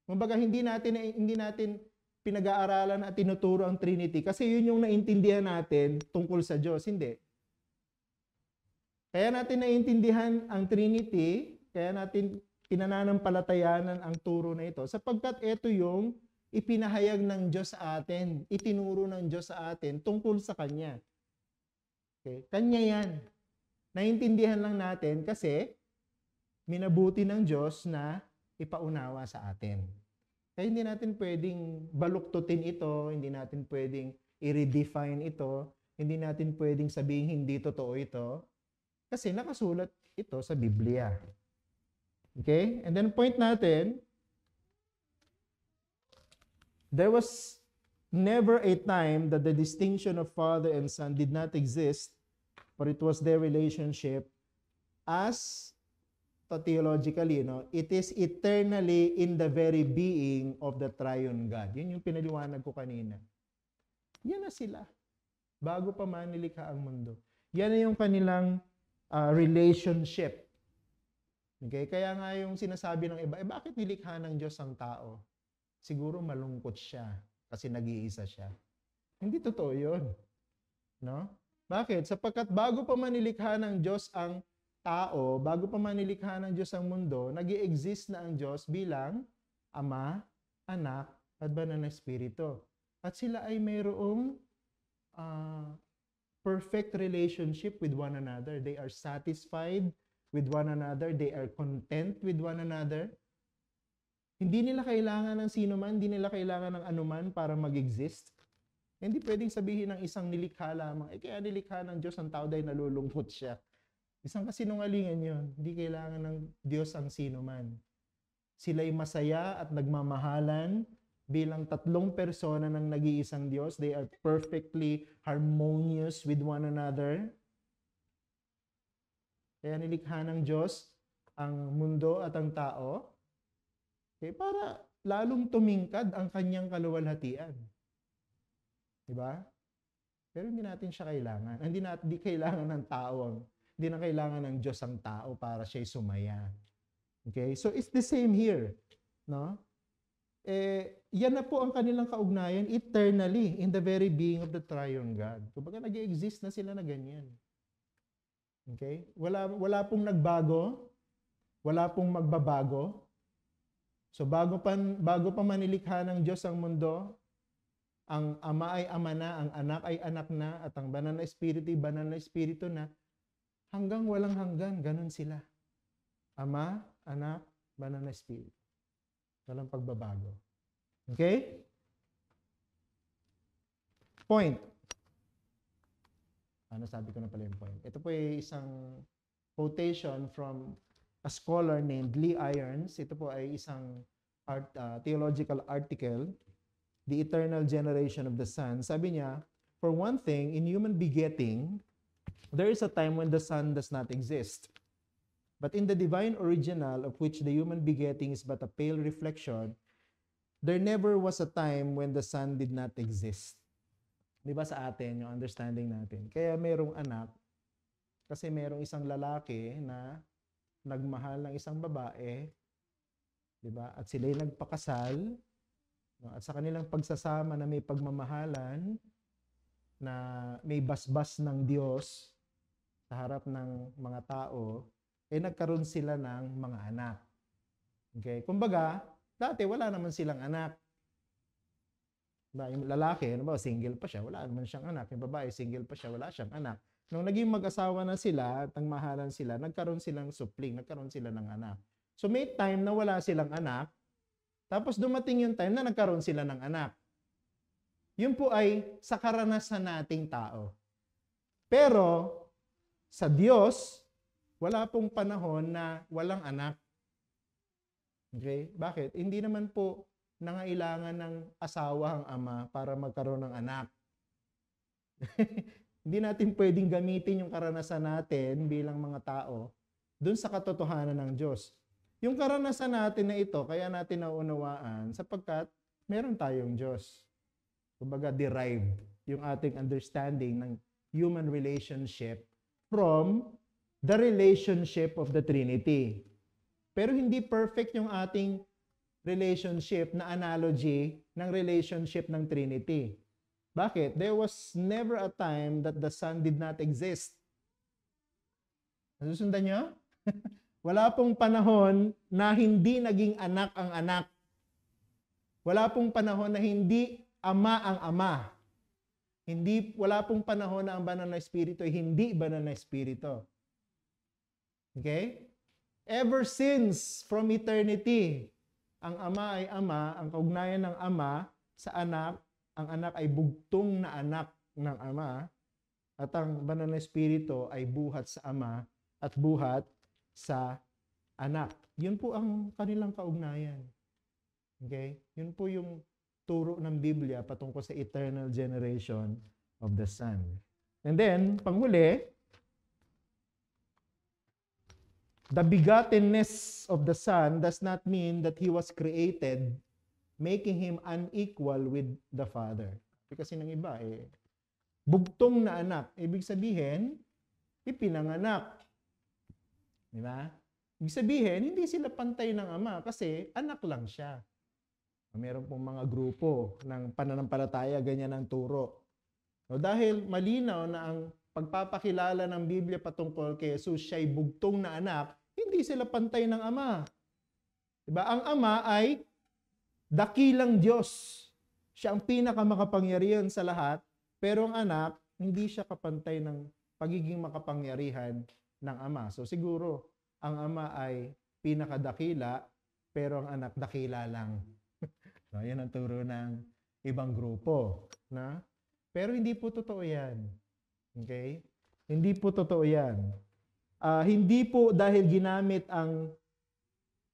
Kumbaga, hindi natin pinag-aaralan at tinuturo ang Trinity kasi yun yung naintindihan natin tungkol sa Diyos. Hindi. Kaya natin naintindihan ang Trinity, kaya natin pinananampalatayanan ang turo na ito sapagkat ito yung ipinahayag ng Diyos sa atin, itinuro ng Diyos sa atin tungkol sa Kanya. Okay? Kanya yan. Naintindihan lang natin kasi minabuti ng Diyos na ipaunawa sa atin. Kaya hindi natin pwedeng baluktutin ito, hindi natin pwedeng i-redefine ito, hindi natin pwedeng sabihin hindi totoo ito, kasi nakasulat ito sa Biblia. Okay? And then point natin, there was never a time that the distinction of Father and Son did not exist, but it was their relationship as theologically, it is eternally in the very being of the triune God. Yun yung pinaliwanag ko kanina. Yan na sila. Bago pa man nilikha ang mundo. Yan na yung kanilang relationship. Okay? Kaya nga yung sinasabi ng iba, bakit nilikha ng Diyos ang tao? Siguro malungkot siya kasi nag-iisa siya. Hindi totoo yun. No? Bakit? Sapagkat bago pa man nilikha ng Diyos ang tao, bago pa man nilikha ng Diyos ang mundo, nag-i-exist na ang Diyos bilang Ama, Anak, at Banal na Espiritu. At sila ay mayroong perfect relationship with one another. They are satisfied with one another. They are content with one another. Hindi nila kailangan ng sino man, hindi nila kailangan ng anuman para mag-exist. Hindi pwedeng sabihin ng isang nilikha lamang, kaya nilikha ng Diyos ang tao dahil nalulungkot siya. Isang kasinungalingan yun. Hindi kailangan ng Diyos ang sino man. Sila'y masaya at nagmamahalan bilang tatlong persona ng nag-iisang Diyos. They are perfectly harmonious with one another. Kaya nilikha ng Diyos ang mundo at ang tao, okay, para lalong tumingkad ang kanyang kaluwalhatian. Diba? Pero hindi natin siya kailangan. Hindi kailangan ng tao. Hindi na kailangan ng Diyos ang tao para siya'y sumaya. Okay? So it's the same here. No? Yan na po ang kanilang kaugnayan eternally in the very being of the triune God. Kumbaga nag-exist na sila na ganyan. Okay? Wala pong nagbago. Wala pong magbabago. So bago pa manilikha ng Diyos ang mundo, ang Ama ay Ama na, ang Anak ay Anak na, at ang Banal na Espiritu ay Banal na Espiritu na, hanggang walang hanggan, ganun sila. Ama, Anak, Banal na Espiritu. Walang pagbabago. Okay? Point. Sabi ko na pala yung point. Ito po ay isang quotation from a scholar named Lee Irons. Ito po ay isang theological article, The Eternal Generation of the Son. Sabi niya, for one thing, in human begetting, there is a time when the Son does not exist. But in the divine original, of which the human begetting is but a pale reflection, there never was a time when the Son did not exist. Di ba sa atin, yung understanding natin? Kaya merong anak, kasi merong isang lalaki na nagmahal ng isang babae, di ba? At sila'y nagpakasal, no? At sa kanilang pagsasama na may pagmamahalan, na may basbas ng Diyos sa harap ng mga tao, nagkaroon sila ng mga anak. Okay? Kumbaga, dati wala naman silang anak. Diba? Yung lalaki, single pa siya, wala naman siyang anak. Yung babae, single pa siya, wala siyang anak. Nung naging mag-asawa na sila at nagmahalan sila, nagkaroon silang supling, nagkaroon sila ng anak. So may time na wala silang anak, tapos dumating yung time na nagkaroon sila ng anak. Yun po ay sa karanasan nating tao. Pero sa Diyos, wala pong panahon na walang anak. Okay? Bakit? Hindi naman po nangailangan ng asawa ang ama para magkaroon ng anak. Hindi natin pwedeng gamitin yung karanasan natin bilang mga tao dun sa katotohanan ng Diyos. Yung karanasan natin na ito, kaya natin naunawaan sapagkat meron tayong Diyos. Kumbaga, derived yung ating understanding ng human relationship from the relationship of the Trinity. Pero hindi perfect yung ating relationship na analogy ng relationship ng Trinity. Bakit? There was never a time that the Son did not exist. Nasusundan nyo? Wala pong panahon na hindi naging anak ang anak. Wala pong panahon na hindi ama ang ama. Wala pong panahon na ang Banal na Espiritu ay hindi Banal na Espiritu. Okay? Ever since, from eternity, ang ama ay ama, ang kaugnayan ng ama sa anak, ang anak ay bugtong na anak ng ama, at ang Banal na Espiritu ay buhat sa ama at buhat sa anak. Yun po ang kanilang kaugnayan. Okay? Yun po yung turo ng Biblia patungkol sa eternal generation of the Son. And then, panghuli, the begottenness of the Son does not mean that He was created, making Him unequal with the Father. Kasi ng iba, bugtong na anak. Ibig sabihin, ipinanganak. Di ba? Ibig sabihin, hindi sila pantay ng ama kasi anak lang siya. Meron pong mga grupo ng pananampalataya, ganyan ang turo. No, dahil malinaw na ang pagpapakilala ng Biblia patungkol kay Jesus, siya'y bugtong na anak, hindi sila pantay ng ama. Diba? Ang ama ay dakilang Diyos. Siya ang pinakamakapangyarihan sa lahat, pero ang anak, hindi siya kapantay ng pagiging makapangyarihan ng ama. So siguro, ang ama ay pinakadakila, pero ang anak dakila lang. So, yan ang turo ng ibang grupo. Na? Pero hindi po totoo yan. Okay? Hindi po totoo yan. Hindi po dahil ginamit ang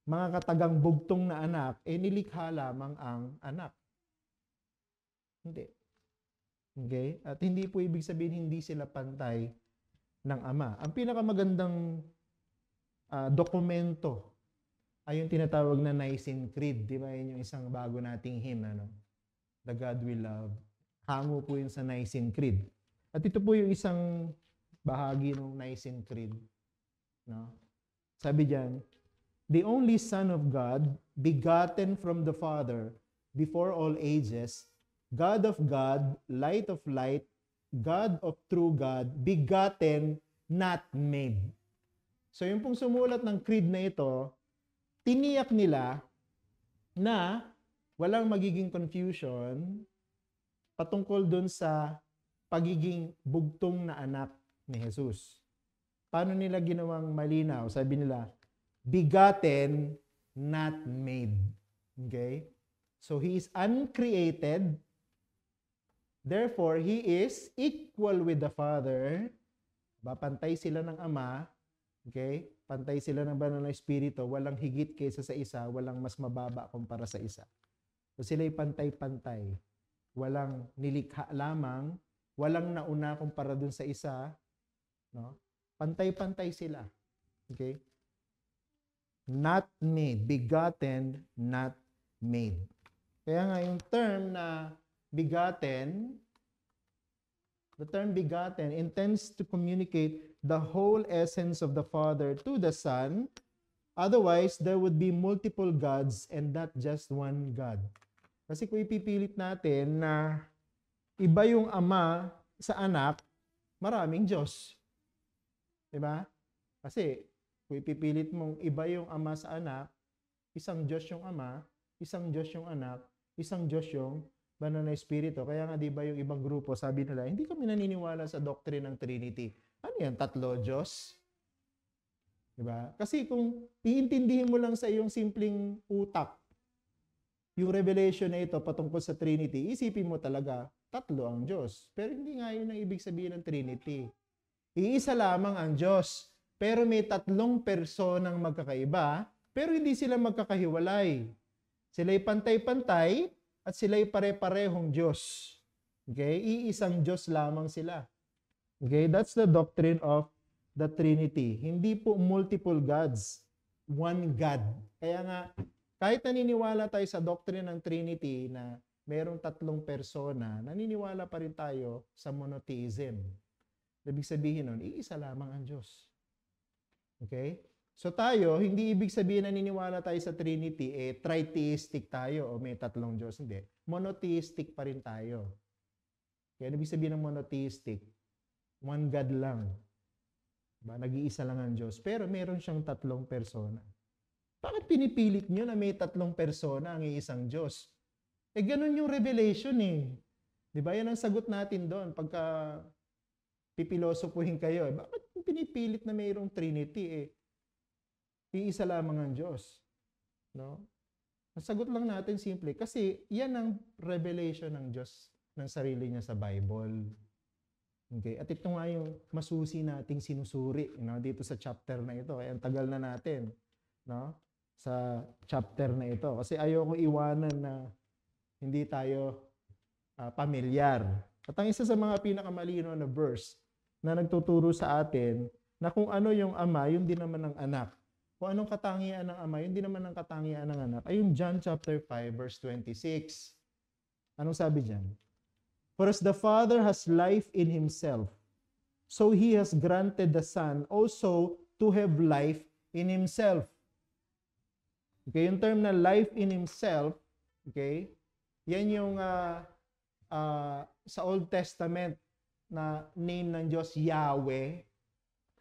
mga katagang bugtong na anak, nilikha lamang ang anak. Hindi. Okay? At hindi po ibig sabihin hindi sila pantay ng Ama. Ang pinakamagandang dokumento ay yung tinatawag na Nicene Creed. Di ba? Yun yung isang bago nating hymn, ano? The God We Love. Hango po yun sa Nicene Creed. At ito po yung isang bahagi ng Nicene Creed. No? Sabi diyan, the only Son of God, begotten from the Father, before all ages, God of God, light of light, God of true God, begotten, not made. So yung pong sumulat ng creed na ito, tiniyak nila na walang magiging confusion patungkol dun sa pagiging bugtong na anak ni Jesus. Paano nila ginawang malinaw? Sabi nila, begotten, not made. Okay? So He is uncreated. Therefore, He is equal with the Father. Pantay sila ng Ama. Okay? Pantay sila ng Banal na Espiritu. Walang higit kaysa sa isa. Walang mas mababa kumpara sa isa. So sila'y pantay-pantay. Walang nilikha lamang. Walang nauna kumpara dun sa isa. No? Pantay-pantay sila. Okay? Not made. Begotten, not made. Kaya nga yung term na begotten, the term begotten intends to communicate the whole essence of the Father to the Son. Otherwise, there would be multiple gods and not just one God. Kasi kung ipipilit natin na iba yung Ama sa anak, maraming Diyos. Diba? Kasi kung ipipilit mong iba yung Ama sa anak, isang Diyos yung Ama, isang Diyos yung anak, isang Diyos yung Banal na Espiritu. Kaya nga, di ba yung ibang grupo, sabi nila, hindi kami naniniwala sa doctrine ng Trinity. Ano yan? Tatlo Diyos? Di ba? Kasi kung iintindihin mo lang sa iyong simpleng utak, yung revelation na ito patungkol sa Trinity, isipin mo talaga, tatlo ang Diyos. Pero hindi nga yun ang ibig sabihin ng Trinity. Iisa lamang ang Diyos. Pero may tatlong personang magkakaiba, pero hindi sila magkakahiwalay. Sila'y pantay-pantay, at sila'y pare-parehong Diyos. Okay? Iisang Diyos lamang sila. Okay? That's the doctrine of the Trinity. Hindi po multiple gods. One God. Kaya nga, kahit naniniwala tayo sa doctrine ng Trinity na mayroong tatlong persona, naniniwala pa rin tayo sa monotheism. Ibig sabihin nun, iisa lamang ang Diyos. Okay? So tayo, hindi ibig sabihin na naniniwala tayo sa Trinity, tritheistic tayo o may tatlong Diyos. Hindi. Monotheistic pa rin tayo. Kaya ibig sabihin ng monotheistic, one God lang. Diba? Nag-iisa lang ang Diyos. Pero meron siyang tatlong persona. Bakit pinipilit nyo na may tatlong persona ang iisang Diyos? Ganun yung revelation eh. Diba? Yan ang sagot natin doon. Pagka pipilosopuhin kayo, bakit pinipilit na mayroong Trinity iisa lamang ang Diyos. No? Ang sagot lang natin simple, kasi yan ang revelation ng Diyos ng sarili niya sa Bible. Okay? At ito nga yung masusi nating sinusuri dito sa chapter na ito. Kaya ang tagal na natin sa chapter na ito. Kasi ayoko iwanan na hindi tayo pamilyar. At ang isa sa mga pinakamalino na verse na nagtuturo sa atin na kung ano yung Ama, yun din naman ang anak. Kung anong katangian ng Ama, yun din naman ang katangian ng anak. Ay yung John chapter 5 verse 26. Anong sabi diyan? For as the Father has life in Himself, so He has granted the Son also to have life in Himself. Okay, yung term na life in Himself, okay, yan yung sa Old Testament na name ng Diyos, Yahweh.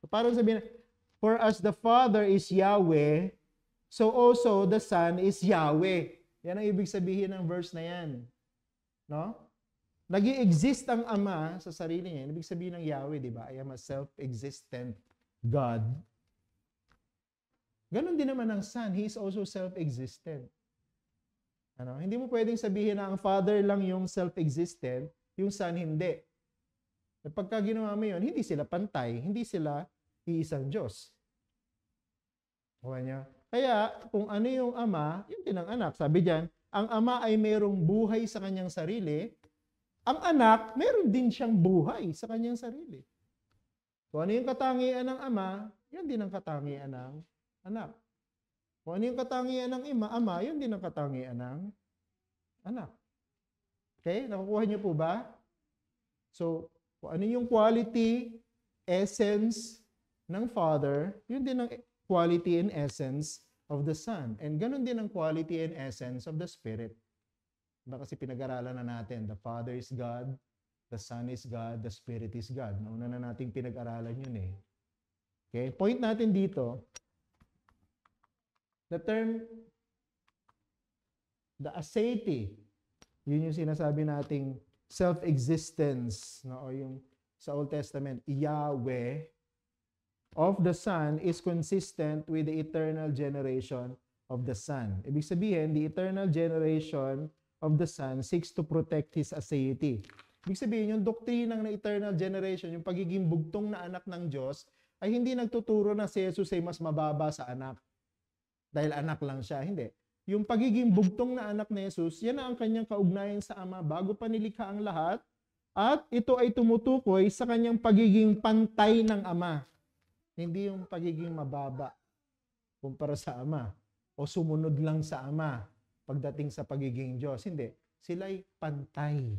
So, parang sabihin, for as the Father is Yahweh, so also the Son is Yahweh. Yan ang ibig sabihin ng verse na yan. No? Nag-i-exist ang Ama sa sarili niya. Ibig sabihin ng Yahweh, di ba? I am a self-existent God. Ganon din naman ang Son. He is also self-existent. Hindi mo pwedeng sabihin na ang Father lang yung self-existent, yung Son hindi. At pagka ginawa mo yun, hindi sila pantay, hindi sila iisang Diyos. Kaya, kung ano yung Ama, yun din ang anak. Sabi diyan, ang Ama ay mayroong buhay sa kanyang sarili, ang anak, meron din siyang buhay sa kanyang sarili. Kung ano yung katangian ng ama, yun din ang katangian ng anak. Kung ano yung katangian ng ama, yun din ang katangian ng anak. Okay? Nakukuha niyo po ba? So, kung ano yung quality, essence ng Father, yun din ang quality and essence of the Son. And ganun din ang quality and essence of the Spirit. Diba kasi pinag-aralan na natin, the Father is God, the Son is God, the Spirit is God. Nauna na nating pinag-aralan yun eh. Okay? Point natin dito, the term, the aseity, yun yung sinasabi nating self-existence, no? O yung sa Old Testament, Yahweh of the Son is consistent with the eternal generation of the Son. Ibig sabihin, the eternal generation of the Son seeks to protect His aseity. Ibig sabihin, yung doktrinang na eternal generation, yung pagiging bugtong na anak ng Diyos, ay hindi nagtuturo na si Jesus ay mas mababa sa anak. Dahil anak lang siya. Hindi. Yung pagiging bugtong na anak ni Jesus, yan na ang kanyang kaugnayan sa Ama bago pa nilikha ang lahat. At ito ay tumutukoy sa kanyang pagiging pantay ng Ama. Hindi yung pagiging mababa kumpara sa Ama o sumunod lang sa Ama pagdating sa pagiging Diyos. Hindi. Sila ay pantay.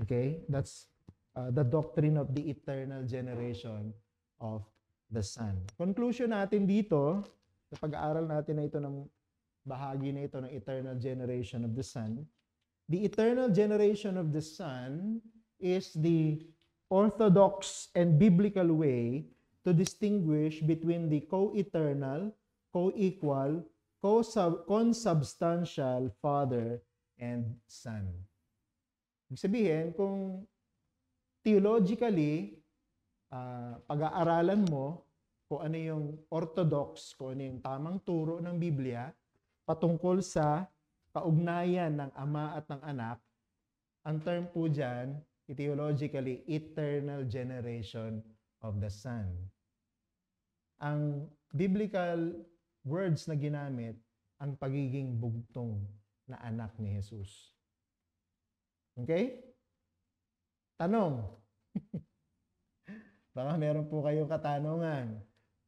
Okay? That's the doctrine of the eternal generation of the Son. Conclusion natin dito, sa pag-aaral natin na ito ng bahagi na ito ng eternal generation of the Son, the eternal generation of the Son is the orthodox and biblical way to distinguish between the co-eternal, co-equal, consubstantial Father and Son. Ibig sabihin, kung theologically, pag-aaralan mo kung ano yung orthodox, kung ano yung tamang turo ng Biblia patungkol sa kaugnayan ng Ama at ng Anak, ang term po dyan, theologically, eternal generation of the Son. Ang biblical words na ginamit, ang pagiging bugtong na anak ni Jesus. Okay? Tanong. Baka meron po kayong katanungan.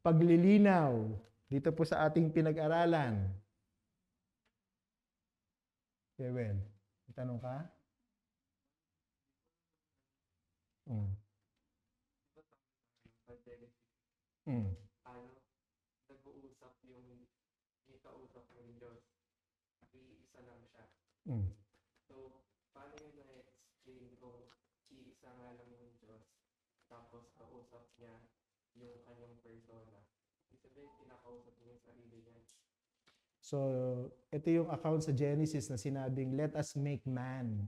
Paglilinaw dito po sa ating pinag-aralan. Okay, well, may tanong ka? Nag-uusap yung ikausap ng Diyos. Iisa lang siya. So, paano yun na-explain kung iisa nga lang yung Diyos, tapos kausap niya yung kanyang persona? Ibig sabihin, pinakausap niya yung sarili niya. So, ito yung account sa Genesis na sinabing, let us make man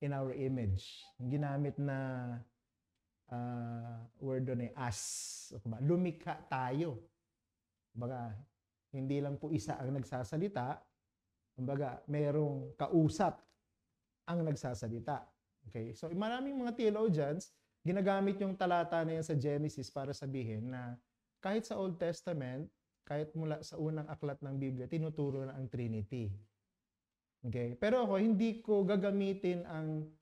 in our image. Ginamit na word doon ay as. Lumikha tayo. Kumbaga, hindi lang po isa ang nagsasalita. Kumbaga, merong kausap ang nagsasalita. Okay? So, maraming mga theologians, ginagamit yung talata na yan sa Genesis para sabihin na kahit sa Old Testament, kahit mula sa unang aklat ng Biblia, tinuturo na ang Trinity. Okay? Pero ako, hindi ko gagamitin ang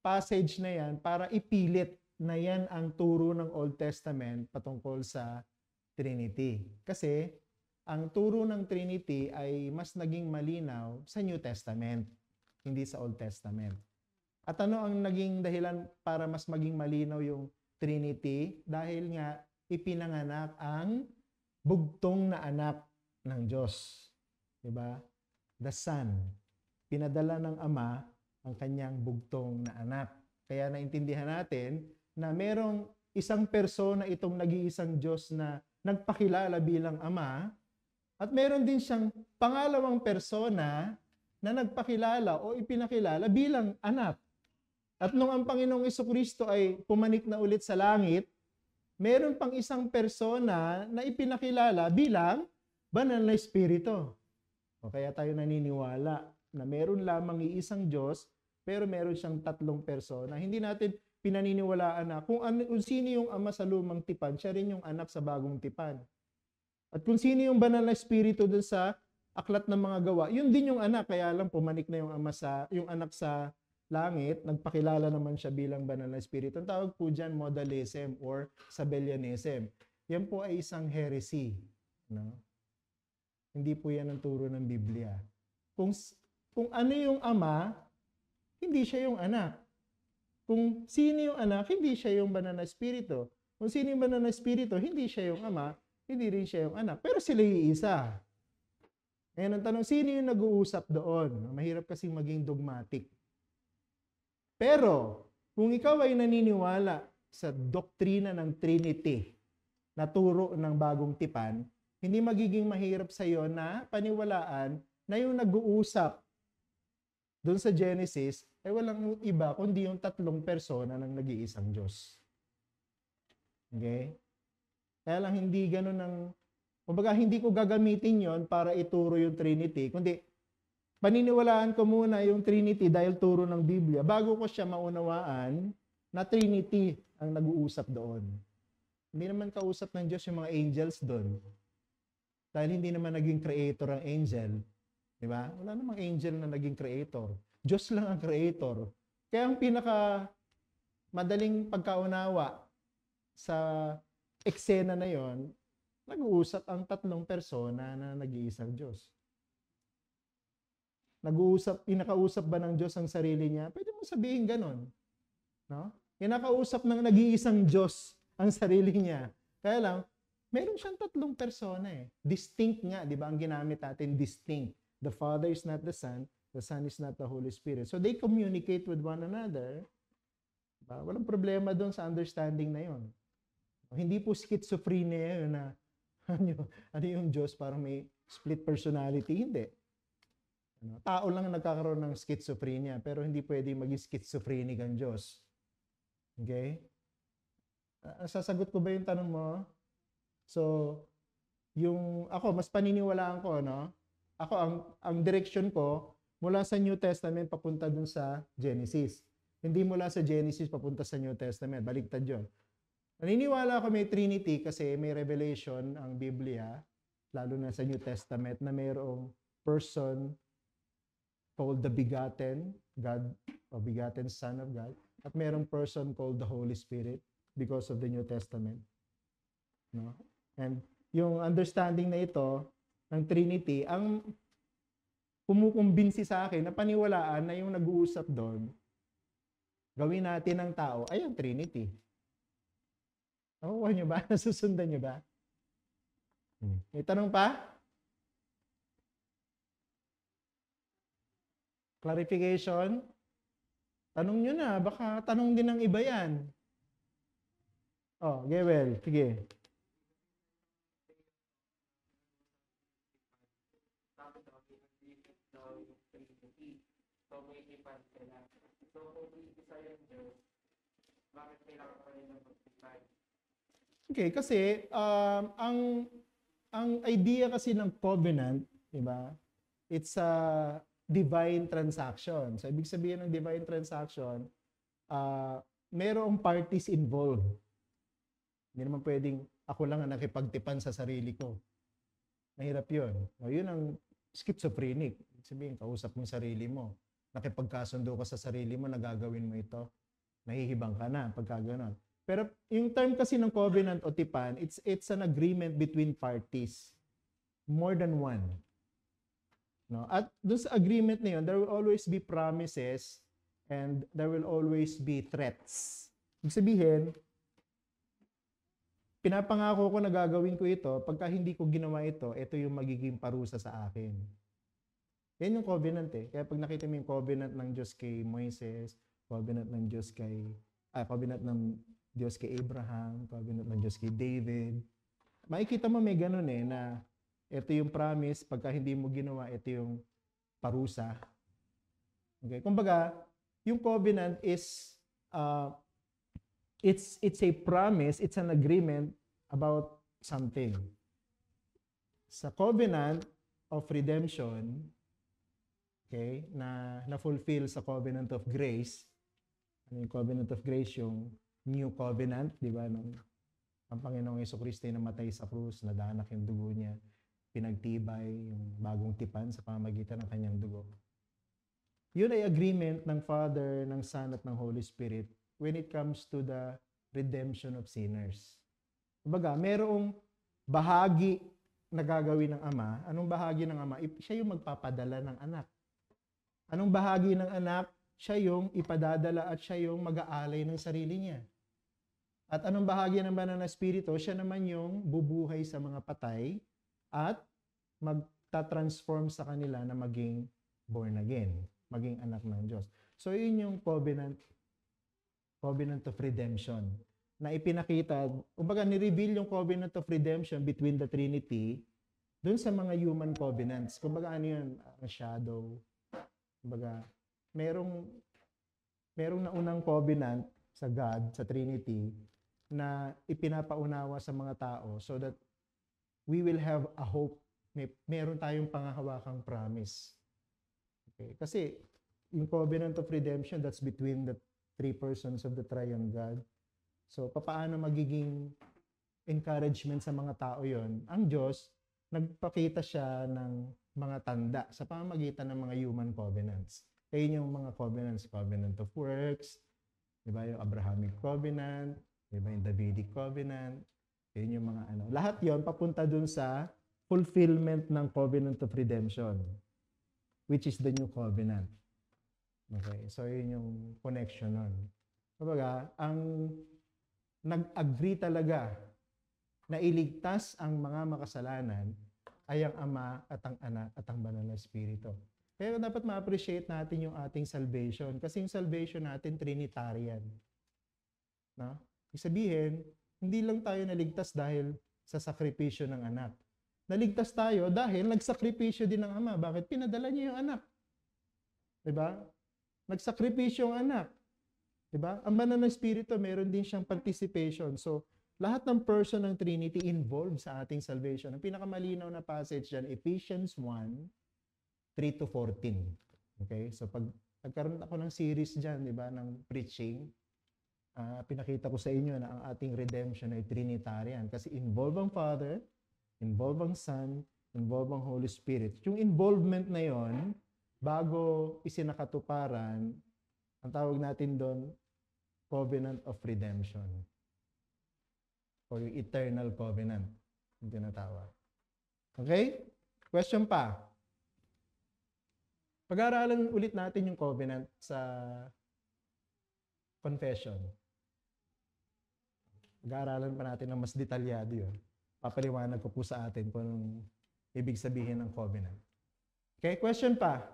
passage na yan para ipilit na yan ang turo ng Old Testament patungkol sa Trinity. Kasi, ang turo ng Trinity ay mas naging malinaw sa New Testament, hindi sa Old Testament. At ano ang naging dahilan para mas maging malinaw yung Trinity? Dahil nga, ipinanganak ang bugtong na anak ng Diyos. Diba? The Son. Pinadala ng Ama ang kanyang bugtong na anak. Kaya naintindihan natin na merong isang persona itong nag-iisang Diyos na nagpakilala bilang Ama, at meron din siyang pangalawang persona na nagpakilala o ipinakilala bilang anak. At nung ang Panginoong Jesucristo ay pumanik na ulit sa langit, meron pang isang persona na ipinakilala bilang banal na Espiritu. O kaya tayo naniniwala na meron lamang iisang Diyos, pero meron siyang tatlong persona. Hindi natin pinaniniwalaan na kung sino yung Ama sa lumang tipan, siya rin yung anak sa bagong tipan. At kung sino yung banal na Espiritu dun sa aklat ng mga gawa, yun din yung anak, kaya lang pumanik na yung anak sa langit, nagpakilala naman siya bilang banal na espiritu. Ang tawag po dyan, modalism or Sabellianism. Yan po ay isang heresy. No? Hindi po yan ang turo ng Biblia. Kung ano yung ama, hindi siya yung anak. Kung sino yung anak, hindi siya yung banal na espiritu. Kung sino yung banal na espiritu, hindi siya yung ama, hindi rin siya yung anak. Pero sila yung isa. Ngayon ang tanong, sino yung nag-uusap doon? Mahirap kasing maging dogmatic. Pero, kung ikaw ay naniniwala sa doktrina ng Trinity na turo ng bagong tipan, hindi magiging mahirap sa iyo na paniwalaan na yung nag-uusap doon sa Genesis ay walang iba kundi yung tatlong persona ng nag-iisang Diyos. Okay? Kaya lang hindi ganun ang, kumbaga hindi ko gagamitin yon para ituro yung Trinity, kundi paniniwalaan ko muna yung Trinity dahil turo ng Biblia bago ko siya maunawaan na Trinity ang nag-uusap doon. Hindi naman kausap ng Diyos yung mga angels doon. Dahil hindi naman naging creator ang angel. Di ba? Wala namang angel na naging creator. Diyos lang ang creator. Kaya ang pinaka madaling pagkaunawa sa eksena na yon, nag-uusap ang tatlong persona na nag-iisang Diyos. Pinakausap ba ng Diyos ang sarili niya? Pwede mo sabihin ganon. No? Pinakausap ng nag-iisang Diyos ang sarili niya. Kaya lang, meron siyang tatlong persona eh. Distinct nga, di ba? Ang ginamit natin, distinct. The Father is not the Son is not the Holy Spirit. So they communicate with one another. Diba? Walang problema doon sa understanding na yon. Hindi po schizophrenia yun na ano yung Diyos, parang may split personality. Hindi. Tao lang nagkakaroon ng schizophrenia, pero hindi pwede maging schizophrenic ang Diyos. Okay? Sasagot ko ba yung tanong mo? So, ako, mas paniniwalaan ko, no? Ako, ang direction ko, mula sa New Testament papunta dun sa Genesis. Hindi mula sa Genesis papunta sa New Testament. Baligtad yun. Naniniwala ako may Trinity kasi may revelation ang Biblia, lalo na sa New Testament, na mayroong person called the begotten God, o begotten Son of God, at mayroong person called the Holy Spirit because of the New Testament. No? And yung understanding na ito ng Trinity, ang kumukumbinsi sa akin na paniwalaan na yung nag-uusap doon, gawin natin ng tao ay ang Trinity. Nakukuha nyo ba? Nasusundan nyo ba? May tanong pa? Clarification? Tanong nyo na. Baka tanong din ng iba yan. Oh, Gewel. Sige. So, may ipan sila. So, kung isa yung Diyos, bakit kailangan pa rin ng mag-ipan? Okay, kasi ang idea kasi ng covenant, di ba? It's a divine transaction. So, ibig sabihin ng divine transaction, mayroong parties involved. Hindi naman pwedeng ako lang ang nakipagtipan sa sarili ko. Mahirap yun. O, yun ang schizophrenic. Ibig sabihin, kausap mo sarili mo. Nakipagkasundo ka sa sarili mo, nagagawin mo ito. Nahihibang ka na pagka gano'n. Pero yung term kasi ng covenant o tipan, it's an agreement between parties. More than one. No? At doon sa agreement na yun, there will always be promises and there will always be threats. Ibig sabihin, pinapangako ko na gagawin ko ito, pagka hindi ko ginawa ito yung magiging parusa sa akin. Yan yung covenant eh. Kaya pag nakita mo yung covenant ng Diyos kay Moises, covenant ng Diyos kay Abraham, covenant ng Diyos kay David, makikita mo may ganun eh, na ito yung promise, pagka hindi mo ginawa, ito yung parusa. Okay? Kumbaga, yung covenant is, it's a promise, it's an agreement about something. Sa covenant of redemption, okay, na fulfill sa covenant of grace. Ano yung covenant of grace? Yung new covenant, di ba? Nung ang Panginoong Jesucristo ay namatay sa krus, nadanak yung dugo niya, pinagtibay yung bagong tipan sa pamamagitan ng kanyang dugo. Yun ay agreement ng Father, ng Son, at ng Holy Spirit when it comes to the redemption of sinners. Kumbaga, merong bahagi na gagawin ng Ama. Anong bahagi ng Ama? Siya yung magpapadala ng anak. Anong bahagi ng anak? Siya yung ipadadala at siya yung mag-aalay ng sarili niya. At anong bahagi ng Banal na Espiritu? Siya naman yung bubuhay sa mga patay at magta-transform sa kanila na maging born again, maging anak ng Diyos. So, yun yung covenant of redemption na ipinakita, kumbaga ni-reveal yung covenant of redemption between the Trinity dun sa mga human covenants. Kumbaga ano yun? Ang shadow. Kumbaga, merong naunang covenant sa God, sa Trinity, na ipinapaunawa sa mga tao so that we will have a hope. Meron tayong pangahawakang promise. Okay? Kasi yung covenant of redemption, that's between the three persons of the triune God. So, paano magiging encouragement sa mga tao yon? Ang Diyos, nagpakita siya ng mga tanda sa pamamagitan ng mga human covenants. Kaya yung mga covenants, covenant of works, di ba, yung Abrahamic covenant, di ba, yung Davidic covenant, yun yung mga ano. Lahat yon papunta dun sa fulfillment ng covenant of redemption, which is the new covenant. Okay, so yun yung connection nun. Kumbaga, ang nag-agree talaga na iligtas ang mga makasalanan ay ang Ama at ang Anak at ang Banal na Espiritu. Kaya dapat ma-appreciate natin yung ating salvation kasi yung salvation natin Trinitarian. No? Ibig sabihin, hindi lang tayo naligtas dahil sa sakripisyo ng anak. Naligtas tayo dahil nagsakripisyo din ng Ama. Bakit? Pinadala niya yung anak. Diba? Nagsakripisyo yung anak. Diba? Ang Banal na Espiritu, meron din siyang participation. So, lahat ng person ng Trinity involved sa ating salvation. Ang pinakamalinaw na passage dyan, Ephesians 1:3-14. Okay? So, pag nagkaroon ako ng series dyan, diba, ng preaching, pinakita ko sa inyo na ang ating redemption ay Trinitarian. Kasi involve ang Father, involve ang Son, involve ang Holy Spirit. Yung involvement na yon, bago isinakatuparan, ang tawag natin doon, covenant of redemption. O yung eternal covenant. Yung tinatawag. Okay? Question pa. Pag-aaralan ulit natin yung covenant sa confession. Pag-aaralan pa natin ng mas detalyado yun. Papaliwanag ko po sa atin kung anong ibig sabihin ng covenant. Okay? Question pa.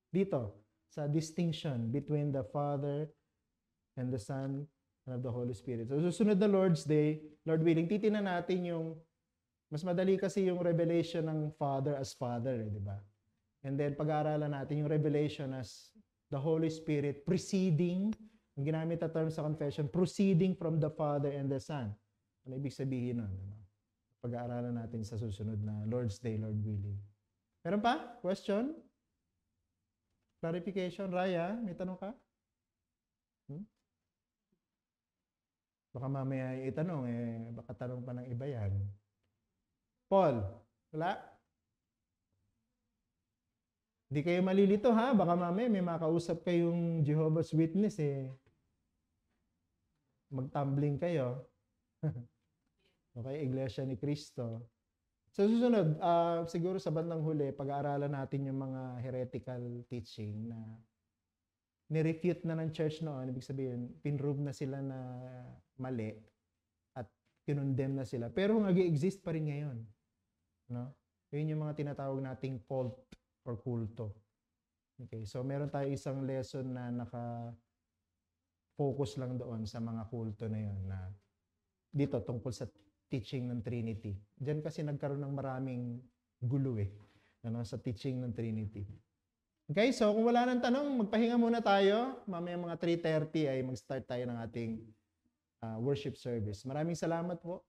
Dito, sa distinction between the Father and the Son and of the Holy Spirit. So, susunod na Lord's Day, Lord willing, titingnan natin yung, mas madali kasi yung revelation ng Father as Father, di ba? And then, pag-aaralan natin yung revelation as the Holy Spirit preceding, ang ginamit na term sa confession, proceeding from the Father and the Son. Ano ibig sabihin nun? Pag-aaralan natin sa susunod na Lord's Day, Lord willing. Meron pa? Question? Clarification? Raya, may tanong ka? Baka mamaya itanong, baka tanong pa ng iba yan. Paul, wala? Hindi kayo malilito ha, baka mamaya may makausap kayong Jehovah's Witness magtumbling kayo. Okay, Iglesia ni Cristo. So susunod, siguro sa bandang huli, pag-aaralan natin yung mga heretical teaching na nirefute na ng church noon, ibig sabihin, pinrove na sila na mali at kinondemn na sila. Pero nag-exist pa rin ngayon. No? Yun yung mga tinatawag nating cult or kulto. Okay, so meron tayo isang lesson na naka-focus lang doon sa mga kulto na yun na dito tungkol sa teaching ng Trinity. Diyan kasi nagkaroon ng maraming gulo sa teaching ng Trinity. Okay, so kung wala nang tanong, magpahinga muna tayo. Mamaya mga 3:30 ay mag-start tayo ng ating worship service. Maraming salamat po